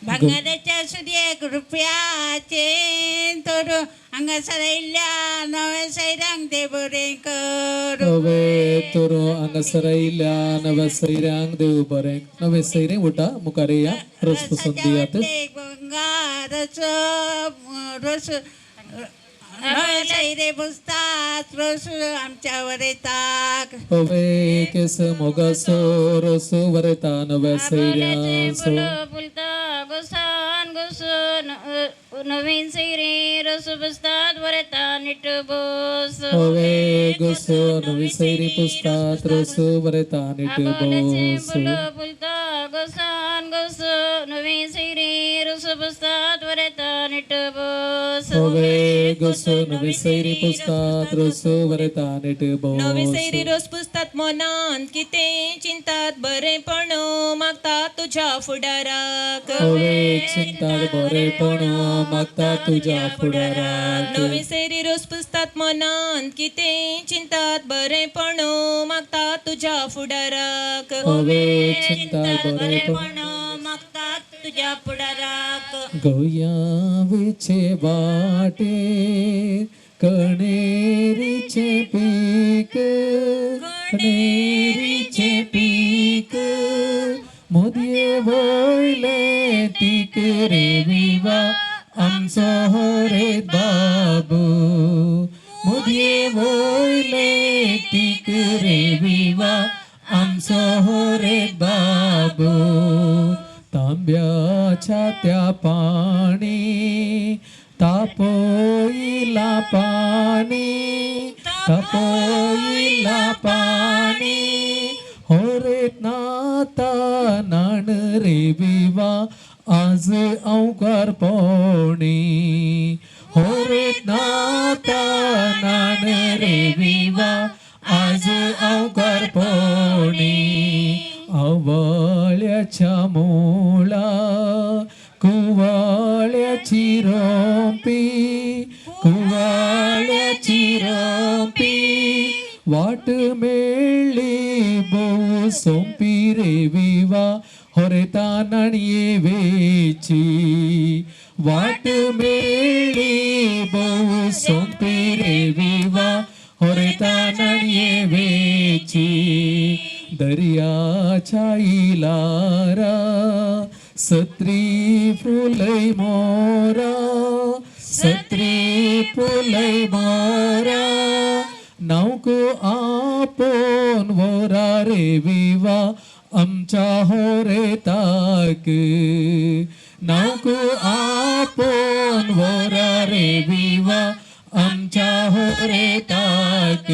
भंगाराच्या सुद्या रुपयाचे तर अंगसरैल्या नव्या सैरांग दे बरे कर होवे तोरो अंगसरैल्या नव सैरांग देव बरे नवे सैरे उठा मुकारे या रस पसंत दियात बंगारच रस सैरे पुसतात रस आमच्यावर येतात होवे केस मोगासो रस वरता नव्या सैर्यासो फुलता गोसान गोसन नवीन सैरे रस पुसतात वरता नीट बोस होवे गोसो नवी सैरी पुसतात रस वरता नीट बोस फुलता गोसान गोस नवीन सैरे रस पुसतात वरता नीट बोस होवे गोसो नवी सैरी पुसतात रस वरता नीट नवी बोस सैरी रोज पुसतात मनान किते चिंतात बरेपण मागतात तुझ्या फुडाराक होवे चिंतात बरेपण मागता तुझ्या फुडाराक नवी सैरी रोज पुसतात मनान किते चिंतात बरेपण मागतात तुझ्या फुडाराक होवे चिंतात बरेपण मागतात तुझ्या पुढाराक गोयाविचे वाटे कणेरीचे पीक कणेरीचे पीक मोदिये वळले तीक रे विवा आमचो होरेत बाबू मुदये वयले तीक रे विवा आमचो होरेत बाबू तांब्याच्या त्या पाणी तापोईला पाणी तापोईला पाणी होरेत नाता नाण रे विवा आज अवकार पोणी होरेत नाता नाण रे विवा आज अवकार पोणी आवळ्याच्या मुळा कुवाळ्याची रोंपी कुवाळ्याची रोंपी वाट मेळ्ळी बहु सोंपी रे विवा होरेता नाणये वेची वाट मेळ्ळी बहु सोंपी रे विवा होरेता नाणये वेची दर्याच्या इलारा सत्री फुलय मोरा सत्री फुलय मोरा नावको आपोन वोरा रे विवा आमच्या होरेताक नावको आपोन वोरा रे विवा आमच्या होरेताक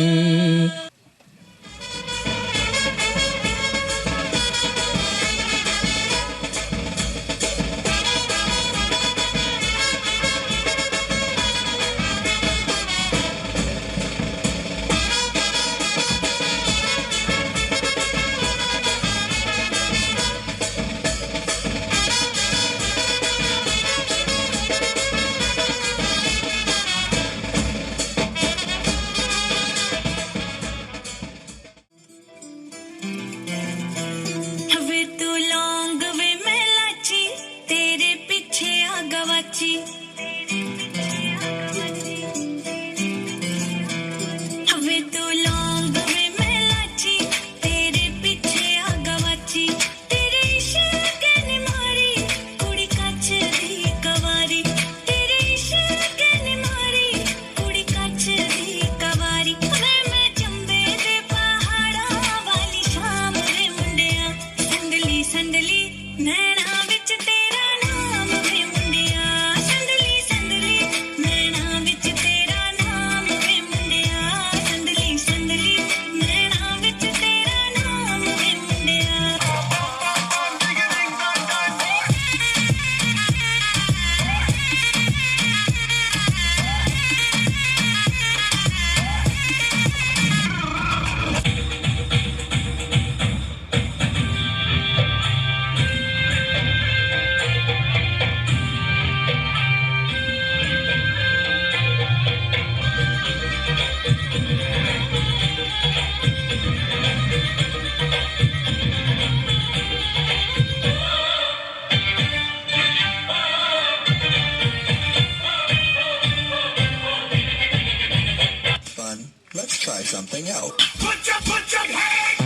something out. Put your hands!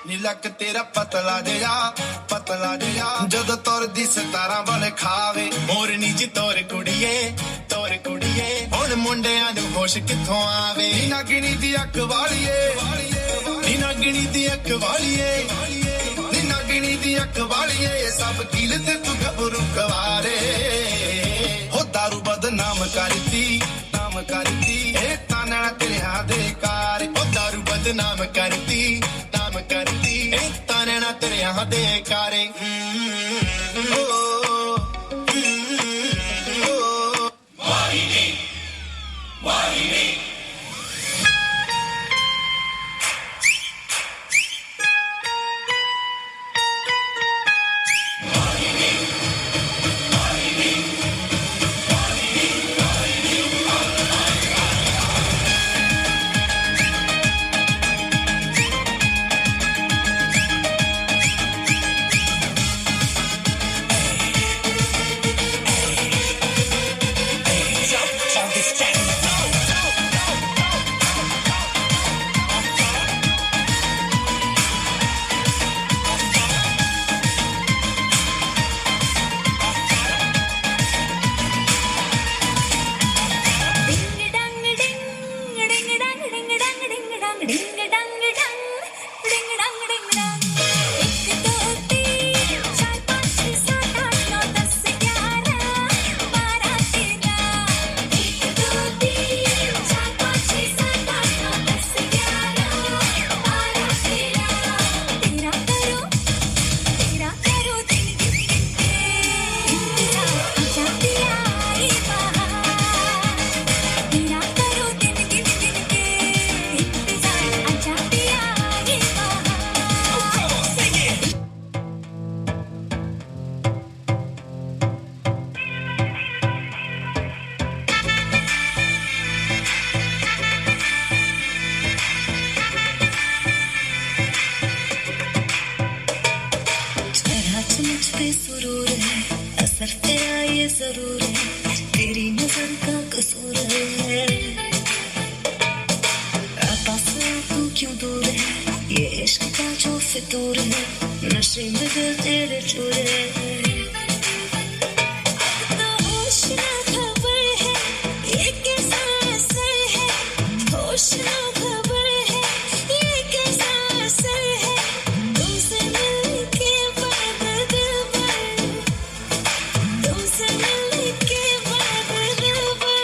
नीलक तेरा पतला जिहा जद तुरदी सतारा वाले खावे मोरनी जी तोर कुड़िए हुण मुंडियां नू होश किथों आवे नीना गिणी दी अख वालिए नीना गिणी दी अख वालिए नीना गिणी दी अख वालिए सब कील ते तू घबरू कवारे हो दारू बदनाम करती ए ताना तेरे हां दे कार हो दारू बदनाम करती ए ताना तेरे हां दे कारे बेसुरूर है, असर तेरा ये जरूर है, तेरी नजर का कसूर है। पास तू क्यों दूर है, ये इश्क का जो फितूर है, नशे में दिल तेरे चूर है। अब तो होश ना खबर है, ये कैसा असर है, होश ना खबर है, ये कैसा असर है, तुमसे मिलके बाद दिल भर, तुमसे मिलके बाद दिल भर।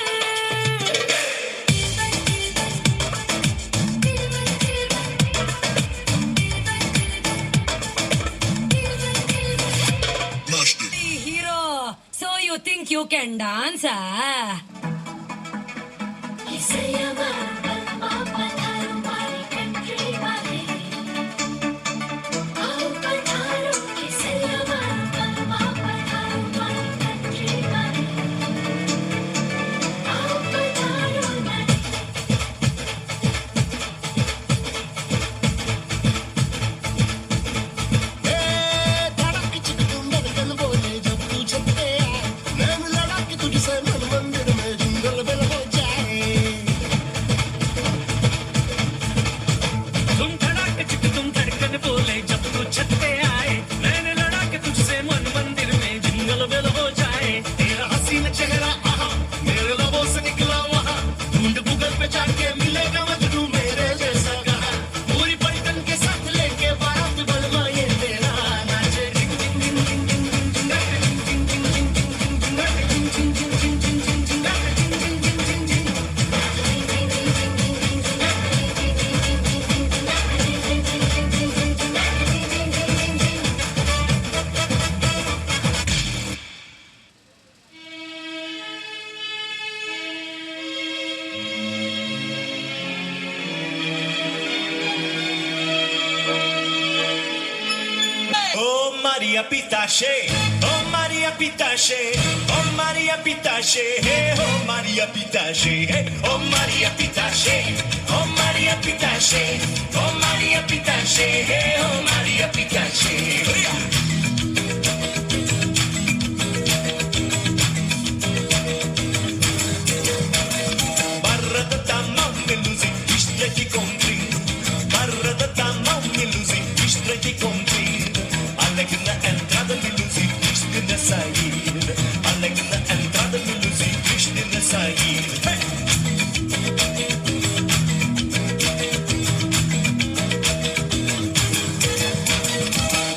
Hero, so you think you can dance, ah? Maria Pitache, oh Maria Pitache, oh Maria Pitache, hey, oh Maria Pitache, hey, oh Maria Pitache, oh Maria Pitache, oh Maria Pitache, hey, oh Maria Pitache. Barra da tamam melusi, işte ki kontri. Barra da tamam melusi, işte ki kontri. Alegna entrada melusi, işte na sair. Alegna entrada melusi, işte na sair. Hey!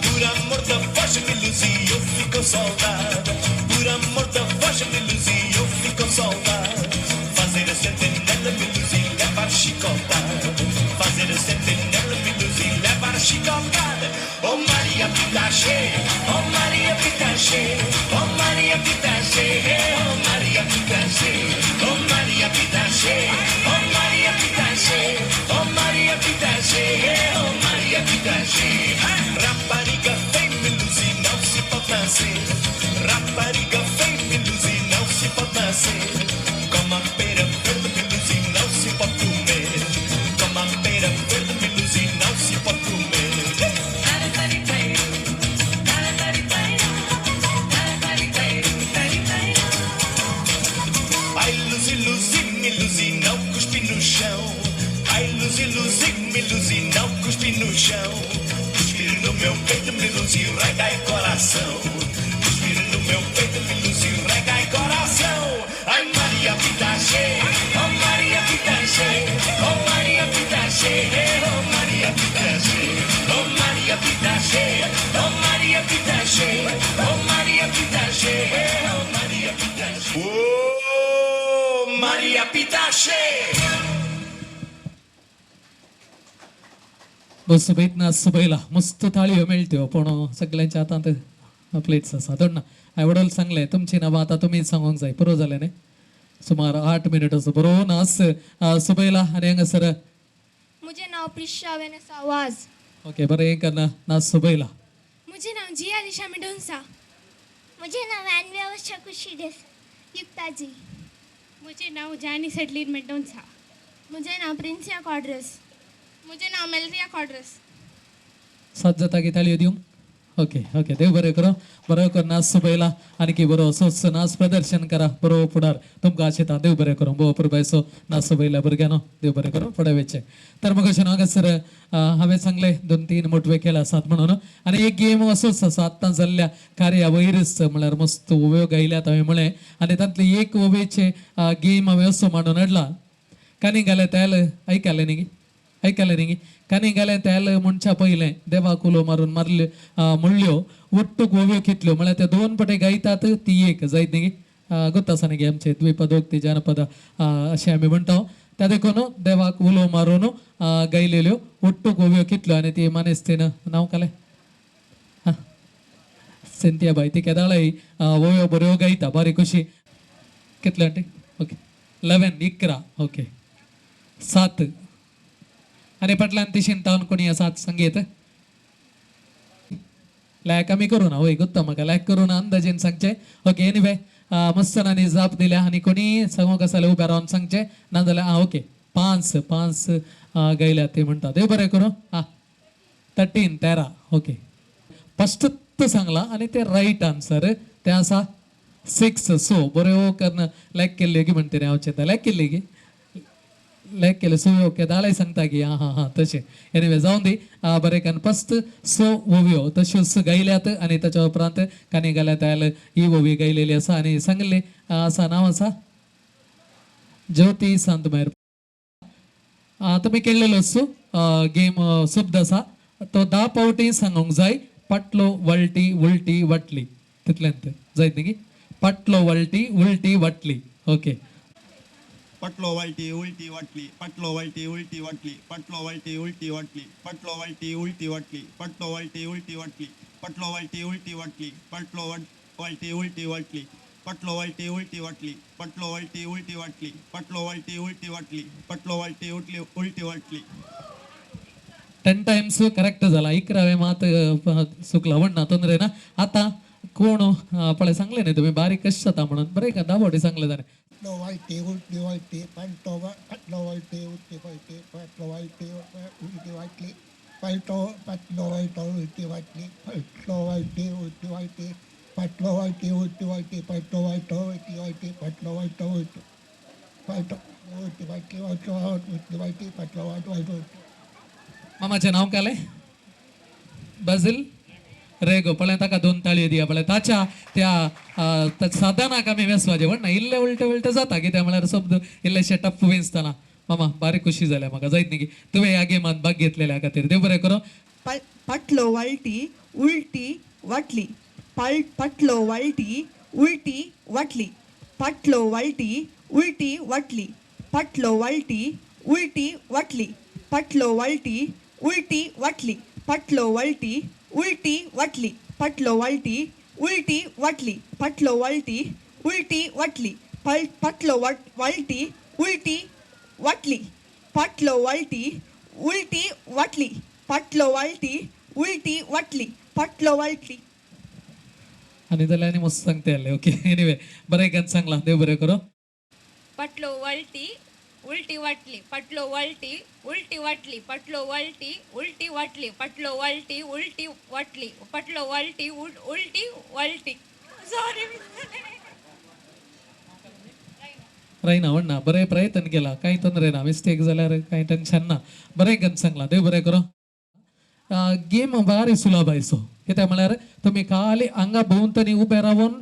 Por amor da voz melusi, eu fico saudade. Por amor da voz melusi, eu fico saudade. Fazer a sentinela melusi, levar chicotada. Fazer a sentinela melusi, levar chicotada. Oh Maria Pitache, oh Maria Pitache, oh Maria Pitache, oh Maria Pitache, oh Maria Pitache, oh Maria Pitache, oh Maria Pitache, oh Maria Pitache. Rapariga vem melusi, não se pode nascer. Rapariga vem melusi, não se pode nascer. Como a pera verde melusi, não se pode comer. Como a pera verde melusi, não se pode comer. Ai, Luzi, Luzi, me Luzi, não cuspe no chão. Ai, Luzi, Luzi, me Luzi, não cuspe no chão. Cuspir no meu peito, me Luzi, rega e coração. Cuspir no meu peito, me Luzi, rega e coração. Ai, Maria Pitache, oh Maria Pitache, oh Maria Pitache, oh Maria Pitache, oh Maria Pitache, oh Maria Pitache, oh Maria Pitache, oh Maria Pitache. Oh Maria Pitache. बस बेतना सबयला मस्त थाळयो मेळट्यो पण सगळ्यांच्या हातांत plates आसा दोन ना आवडल सांगले तुमची नांवां आतां तुमी सांगूंक जाय पुरो जालें न्ही सुमार 8 मिनिट असो बरो नाच सबयला आनी हांगासर मुझे नाव प्रिशा वेनेस आवाज ओके बरें एक नाच सबयला मुझे नाव जिया लिशा मेडोंसा मुझे नाव अन्व्या वर्षा खुशी देस युक्ताजी मुझे नाव जानी सेटलीर मेडोंसा मुझे नाव प्रिंसिया कॉड्रेस मुझे नाव मेलरिया कॉड्रेस सात जाता की ताळयो दिवंक ओके ओके देव बरें करो बरो कर नाच पयला आणखी बरो असोच नाच प्रदर्शन करा बरो फुडार तुमकां आशेता देव बरें करूं भोव पुरबायचो नाच पयला भुरग्यानो देव बरें करूं फुडें वेचे तर मग अशें हांगासर हांवें सांगलें 2-3 मोटवे खेळ आसात म्हणून आनी एक गेम असोच आसा आतां जाल्ल्या कार्या वयरच म्हळ्यार मस्त ओव्यो गायल्यात हांवें म्हळें आनी तांतली एक ओवेचे गेम हांवें असो मांडून हाडला कानी घाले तेल ऐकले न्ही कानी घाले तेल म्हणच्या पयलें देवाक उलो मारून मारल्यो म्हणल्यो ಒಟ್ಟುಕ್ ओव्यो कितल्यो म्हळ्यार ते 2 पटे गायतात ती एक जायत न्ही ಗೊತ್ತಾ सा न्ही आमचे द्विपदोक्ती जानपद अशें आमी म्हणटा त्या देखून देवाक उलो मारून गायलेल्यो ಒಟ್ಟುक ओव्यो कितल्यो आनी ती मानेस्तेन नांव काले सेंतिया बाई ती केदाळय ओव्यो बऱ्यो गायता बारीक कशी कितल्यो आंटी ओके 11 11 ओके 7 आणि पटलान तिशीन तावन कोणी आसात संगीत लॅक आमी करू ना होय गुत्ता म्हाका लॅक करून अंदाजेन सांगचे ओके एनिवे मस्त नानी जाप दिल्या आनी कोणी सांगूंक आसा जाल्यार उबे रावन सांगचे नाजाल्यार ओके 5 गायल्यात ते म्हणटा देव बरें करूं 13 ओके फस्ट सांगला आनी ते रायट आन्सर ते आसा 6 सो बऱ्यो करन लॅक केल्ल्यो की म्हणटे हांव चिंता लॅक केल्ली की लॅक केले सो ओके दाळय सांगता की हा तशें एनिवे जावन दी बरें कारण फस्ट सो ओव्यो तश्योच गायल्यात आनी ताच्या उपरांत कानी घाल्यात आयल ही ओवी गायलेली आसा आनी सांगले आसा नांव आसा ज्योती सांतमेर तुमी केल्लेलो गेम शब्द आसा तो 10 पावटी सांगूंक जाय पटलो वळटी उलटी वटली तितल्यांत जायत न्ही पटलो वळटी उलटी वटली ओके पटलो वळटी उलटी वाटली पटलो वळटी उलटी वाटली पटलो वळटी उलटी वाटली पटलो वळटी उलटी वाटली पटलो वळटी उलटी वाटली पटलो वळटी उलटी वाटली पटलो वळटी उलटी वाटली पटलो वळटी उलटी वाटली पटलो वळटी उलटी वाटली पटलो वळटी उलटी वाटली पटलो वळटी उलटी वाटली 10 टाइम्स करेक्ट जाला 11वे मात चुकला म्हणना तोंदरे ना आता कोण पळय सांगले न्ही तुमी बारीक कशें जाता म्हणून बरें का 10 फावटी सांगले जालें पटलो वळटी उलटी वळटी पटलो वळटी उलटी वळटी पटलो वळटी उलटी वाटली पटलो वळटी उलटी वाटली पटलो वळटी उलटी वाटली पटलो वळटी उलटी वाटली पटलो वळटी उलटी वाटली पटलो वळटी उलटी वाटली उलटी वाटली पटलो वळटी मामाचें नांव काले बाजिल रेगो पळय ताका 2 ताळयो दिया पळय ताच्या त्या साधनाक आमी वेसवाचे म्हणना इल्ले उलटे जाता कित्याक म्हळ्यार शब्द इल्लेशे टप्प वेंचतना मामा बारीक खुशी जाल्या म्हाका जायत न्ही की तुवें ह्या गेमांत भाग घेतलेल्या खातीर देव बरें करो पटलो वळटी उलटी वाटली पटलो वळटी उलटी वाटली पटलो वळटी उलटी वाटली पटलो वळटी उलटी वाटली पटलो वळटी उलटी वाटली पटलो वळटी उलटी वाटली पटलो वळटी उलटी वाटली पटलो वळटी उलटी वाटली पटलो वळटी उलटी वाटली पटलो वळटी उलटी वाटली पटलो वळटी उलटी वाटली पटलो वळटी आनी जाल्यार आनी मस्त सांगता येयल्लें ओके एनिवे बरें गीत सांगलां देव बरें करो पटलो वळटी उलटी वाटली पटलो वळटी उलटी वाटली पटलो वळटी उलटी वाटली पटलो वळटी उलटी वाटली पटलो वळटी उलटी वळटी सॉरी रायना म्हणना बरें प्रयत्न केला कांय तोंदरे ना मिस्टेक जाल्यार कांय टेन्शन ना बरें गीत सांगलां देव बरें करो गेम बारी सुलभ आयसो कित्याक म्हळ्यार तुमी खाली हांगा भोंवतणी उबे रावन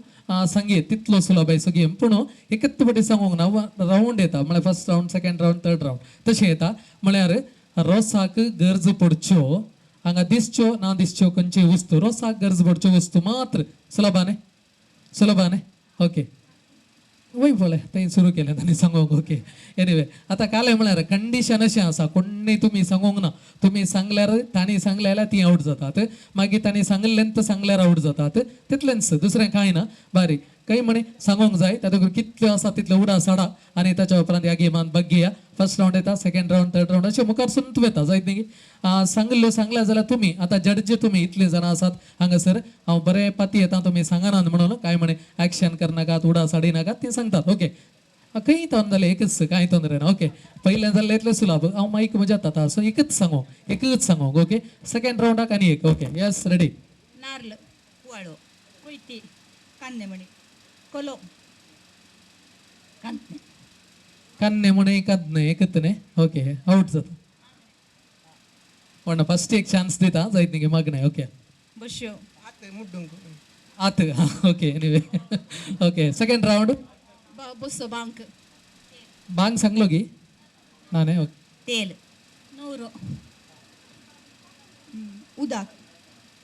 संगीत तितलो सुलभ आयसो गेम पूण एकच फावटी सांगूंक ना रावंड येता म्हळ्यार first round second round third round तशें येता म्हळ्यार रोसाक गरज पडच्यो हांगा दिसच्यो ना दिसच्यो खंयच्योय वस्तू रोसाक गरज पडच्यो वस्तू मात्र सुलभाने ओके वय पळय थंय सुरू केलें तांणी सांगूंक ओके एनिवे आतां काले म्हळ्यार कंडिशन अशें आसा कोणूय तुमी सांगूंक ना तुमी सांगल्यार तांणी सांगलें जाल्यार ती आउट जातात मागीर तांणी सांगलें सांगल्यार आउट जातात तितलेंच दुसरें कांय ना बारीक काही म्हणे सांगूंक जाय तातूंत कितल्यो आसा तितल्यो उडा साडा आनी ताच्या उपरांत ह्या गेमांत भाग घेया फर्स्ट रावंड येता सेकंड रावंड थर्ड रावंड अशें मुखार सुरू येता जायत न्ही सांगल्या जाल्यार तुमी आतां जड्ज तुमी इतले जाणां आसात हांगासर हांव बरें पाती येता तुमी सांगनात म्हणून काय म्हणे ॲक्शन करनाकात उडा साडी नाकात ती सांगतात ओके खंय तोंद जालें एकच कांय तोंदरे ना ओके पयलें जाल्लें इतलें सुलभ हांव मायक म्हज्या जाता सो एकच सांगूंक ओके सेकंड रावंडाक आनी एक ओके यस रेडी नार्ल वाळो कोयती कान्नेमणी कोलो कन्ने म्हणे कदने एकतने ओके ಔಟ್ जाता पण फर्स्ट एक चान्स दिता जायत निगे मागणे ओके बश्यो आत okay anyway okay second round बसो बांक बांग सांगलो की नाने ओके तेल नवरो उदाक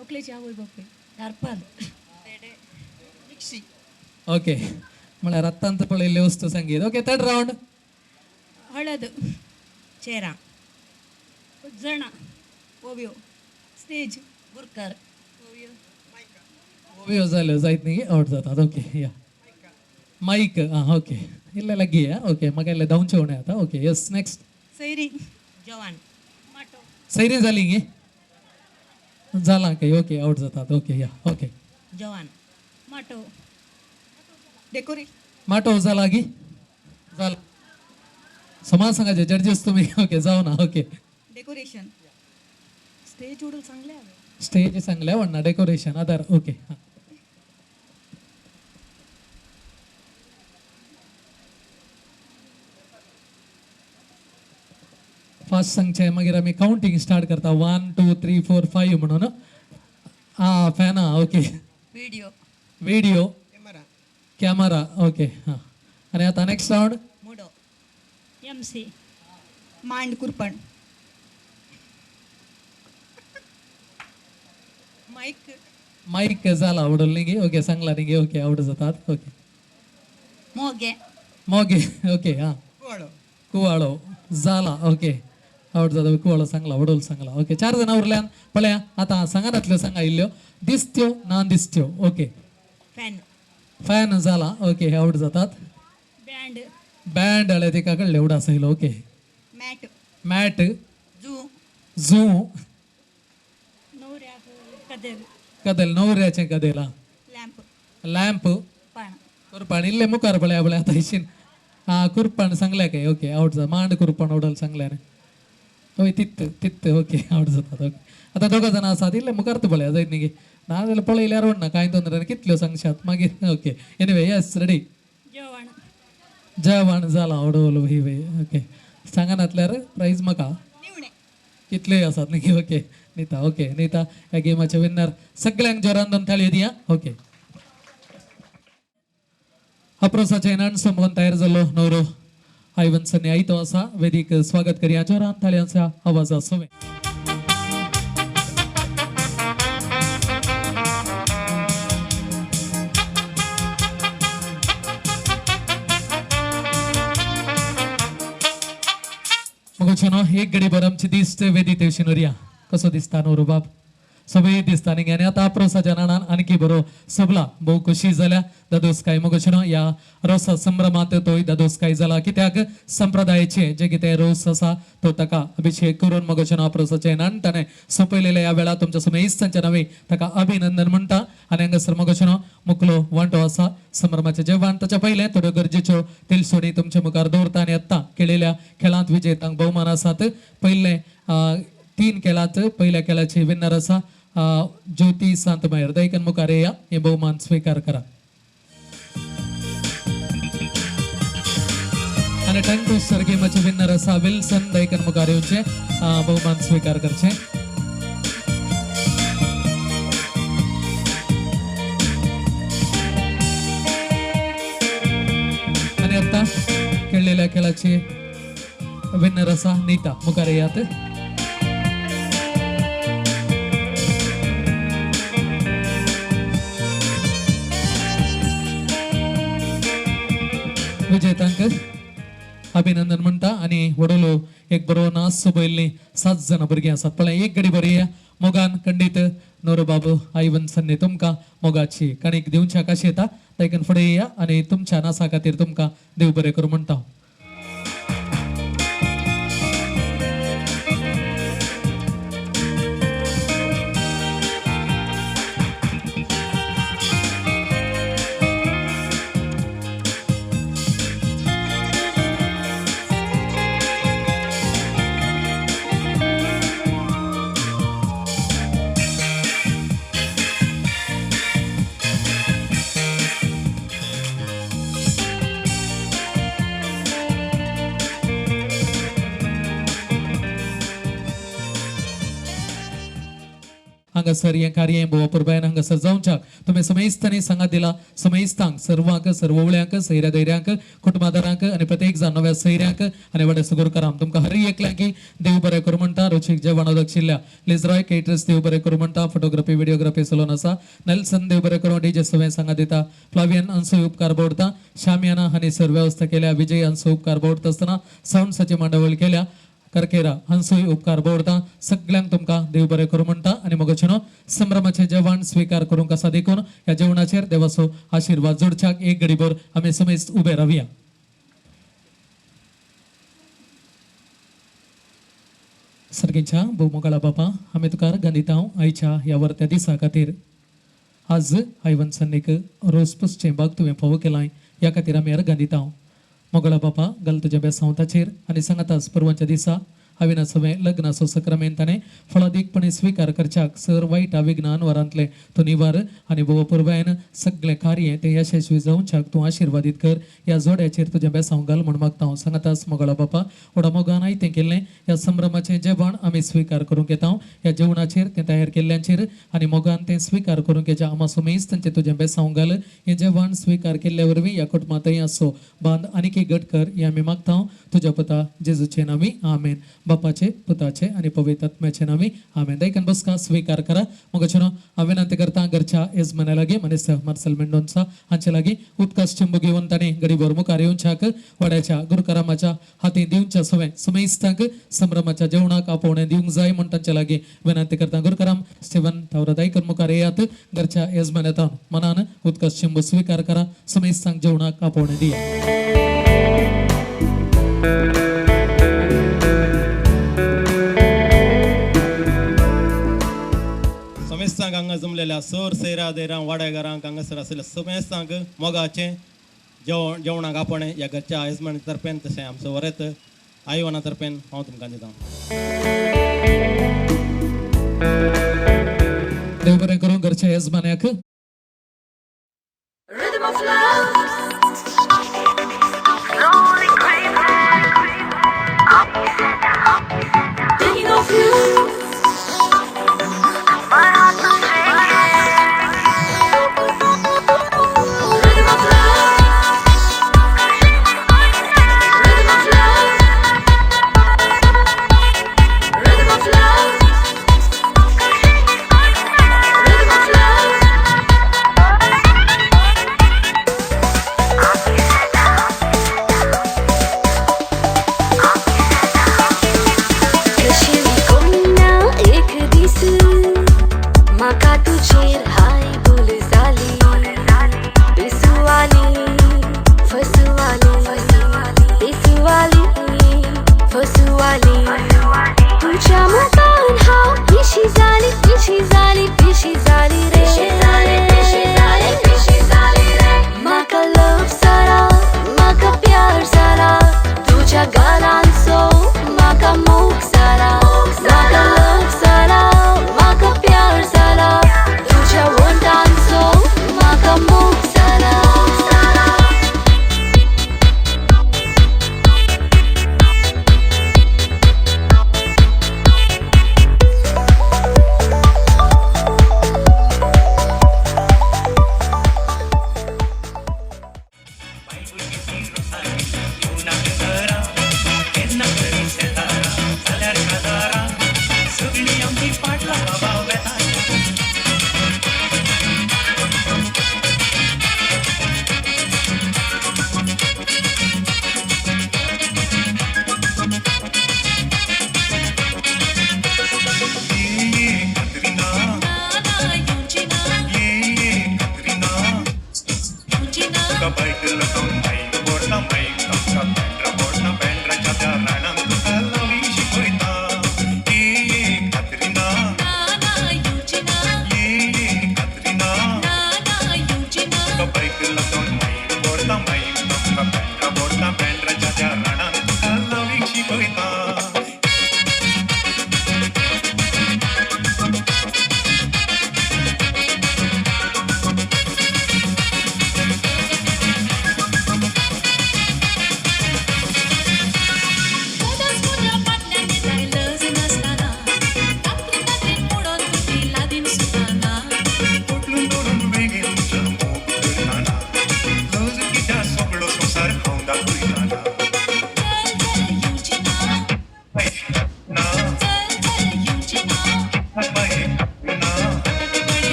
ओकलेची आवय बापय दारपाल मिक्सी ओके म्हळ्यार आत्तांत पळयल्ले वस्तू संगीत ओके थर्ड राउंड हळद चेरा जणा ओव्यो स्टेज बुरकार ओव्यो ओव्यो जाल्यो जायत न्ही ಔಟ್ जातात ओके या माईक ओके इल्ले लगी ओके म्हाका इल्ले धांवचे उणे आता ओके यस नेक्स्ट सैरी जवान माटो सैरी जाली गे जाला काही ओके ಔಟ್ जातात ओके या ओके जवान माटो डेकोरेशन माटो जाला की जाला समाज सांगायचे जड्जेस तुम्ही ओके जाऊ ना ओके डेकोरेशन स्टेज उडल चांगले हवे स्टेज चांगल्या म्हणणार डेकोरेशन आधार ओके फास्ट सांगचे मागीर आमी काउंटिंग स्टार्ट करता 1 2 3 4 5 म्हणून फॅना okay video video camera okay हां आणि आता नेक्स्ट राउंड मुडो एमसी मांड कुरपण माईक माईक जाला आवडल न्ही गे ओके सांगला न्ही गे ओके आवड जातात ओके मोगे मोगे ओके हां कुवाळो कुवाळो जाला ओके आवड जाता कुवाळो सांगला वडोल सांगला ओके 4 जण उरल्यान पळया आता सांगानातल्यो सांगा इल्ल्यो दिसत्यो ना दिसत्यो ओके फॅन फॅन जाला ओके आवड जातात बँड बँड आले ते कळले एवढा सैलो ओके मॅट मॅट जू झू नवऱ्याक कदेल कदेल नवऱ्याचे कदेला लॅम्प लॅम्प पाण कुरपाण इल्ले मुखार पळया पळय आता इशीन कुरपाण सांगल्या काय ओके आवड जा मांड कुरपाण ओडल सांगल्याने होय तित्त तित्त ओके आवड जातात ओके आता दोघं जण आसात इल्ले मुखार तू पळया जायत न्ही गे ना जाल्यार पळयल्यार ना कांय तोंदरान कितल्यो सांगशात मागीर ओके एनिवे यस रेडी जेवण जेवण जाला ओडवलो ही वे ओके सांगानातल्यार प्राईज म्हाका कितले आसात न्ही ओके नीता ह्या गेमाचे विन्नर सगळ्यांक जोरान दोन थाळयो दिया ओके अप्रोसाचे नाण समोन तयार जाल्लो नवरो आयवन्सनी आयतो आसा वेदीक स्वागत करिया जोरान थाळयांच्या आवाजा सवे मगोचनो एक घडी भर आमची दिसत वेदी तेवशिनोरिया कसो दिसता नवरो बाब सगळे दिसता न्ही आनी आतां प्रोसाच्या नाणान आणखी बरो सबला भोव खुशी जाल्या दादोसकाय मगोचनो या रोसा संभ्रमात तोय दादोसकाय जाला कित्याक संप्रदायाचे जे कितें रोस आसा तो ताका अभिषेक करून मगोचनो प्रोसाचे नाण ताणें सोंपयलेल्या ह्या वेळार तुमच्या समोर इस्तांच्या नांवे ताका अभिनंदन म्हणटा आनी हांगासर मगोचनो मुखलो वांटो आसा संभ्रमाचे जेवण ताच्या पयलें थोड्यो गरजेच्यो तेलसोणी तुमच्या मुखार दवरता आनी आतां केलेल्या खेळांत विजेतांक भोवमान आसात पयले 3 खेळांत पयल्या खेळाचे विन्नर आसा ज्योती सांतमायर दैकन मुखार येया हे भोवमान स्वीकार करा आणि टँको सर गेमाचे विन्नर आसा विल्सन दैकन मुखार येवचे भोवमान स्वीकार करचे आणि आता खेळलेल्या खेळाचे विन्नर आसा नीता मुखार येयात विजेतांक अभिनंदन म्हणटा आणि वडोलो एक बरो नाच सोबयल्ली 7 जण भुरगीं आसात पळय एक घडी बरी मोगान खंडीत नवरो बाबू आयवन्सनी तुमकां मोगाची कणीक दिवच्या कशी येता देखून फुडें येया आनी तुमच्या नाचा खातीर तुमकां देव बरें करूं म्हणटा हांगासर हे कार्य बोवा पुरबायन हांगासर जावच्याक तुमी समेस्तनी सांगात दिला समेस्तांक सर्वांक सर्ववळ्यांक सैर्या दैर्यांक कुटुंबादारांक आनी प्रत्येक जाण नव्या सैर्यांक आनी व्हडे सुगुरकाराम तुमकां हर एकल्यांकी देव बरें करूं म्हणटा रुचीक जेवण दक्षिल्ल्या लिजरॉय केटरर्स देव बरें करूं म्हणटा फोटोग्राफी व्हिडिओग्राफी सलोन आसा नेल्सन देव बरें करूं डीजे सवें सांगात दिता फ्लावियन अंसू उपकार बोडता शामियाना हांगासर वेवस्था केल्या विजय अंसू उपकार बोडता आसतना साऊंड्साची मांडवळ केल्या करकेरा हंसूय उपकार बोडता सगळ्यांक तुमकां देव बरें करूं म्हणटा आनी मगोचनो संभ्रमाचे जेवण स्वीकार करूंक आसा देखून ह्या जेवणाचेर देवाचो आशिर्वाद जोडच्याक एक घडीभर आमी समेस्त उबे रावया. सर्गेच्या भोवमोगाळा बापा आमी तुका गांदिता आयच्या ह्या वर्त्या दिसा खातीर आज आयवन सन्नीक रोज पुसचें बाग तुवें फावो केलाय ह्या खातीर आमी गांदिता मोगळा बापा घाल तुज्या बेसांवताचेर आनी सांगाताच परवांच्या दिसा हांवें सवें लग्नाचो सक्रामेंताने फळादीकपणे स्वीकार करच्याक सर वायट विघ्नान वरांतले तो निवार आनी बोवा पुरबायन सगळें कार्य तें यशस्वी जावच्याक तूं आशिर्वादीत कर ह्या जोड्याचेर तुज्या बेसांव घाल म्हण मागता हांव सांगाताच मोगळा बापा व्हडा मोगान आयतें केल्लें ह्या संभ्रमाचें जेवण आमी स्वीकार करूंक येता ह्या जेवणाचेर तें तयार केल्ल्यांचेर आनी मोगान तें स्वीकार करूंक येच्या आमा सुमेज तांचें तुजें बेसांव घाल हें जेवण स्वीकार केल्ल्या वरवीं ह्या कुटुंबांतय आसो बांद आनीक एक घट कर हें आमी मागता तुज्या पुता जेजूचे नांवी आमेन. बापाचे पुताचे आणि पवित्र आत्म्याचे नावी आमेन. दैकन बसका स्वीकार करा मगचनो हांवें विनंती करता घरच्या येजमान्या लागीं मनीस मार्सेल मेंडोन्सा हांचे लागीं उदकाच चिंबू घेवन ताणें गडीभर मुखार येवच्याक वड्याच्या गुरुकारामाच्या हातीन दिवच्या सवें समेस्तांक संभ्रमाच्या जेवणाक आपोवणें दिवंक जाय म्हण तांचे लागीं विनंती करता. गुरुकाराम स्टीवन तावरा दैकन मुखार येयात घरच्या येजमान्यातान मनान उदकाच चिंबू स्वीकार करा समेस्तांक जेवणाक आपोवणें दिया. समेस्तांक हांगा जमलेल्या सर सैरा देरां वाड्यागारांक हांगासर आसलेल्या समेस्तांक मोगाचें जेवणाक आपणें ह्या घरच्या आयजमानी तर्फेन तशें आमचो वरेत आयवना तर्फेन हांव तुमकां दिता. देव बरें करूं घरच्या येजमान्याक.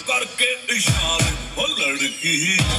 करके इशारे वो लड़की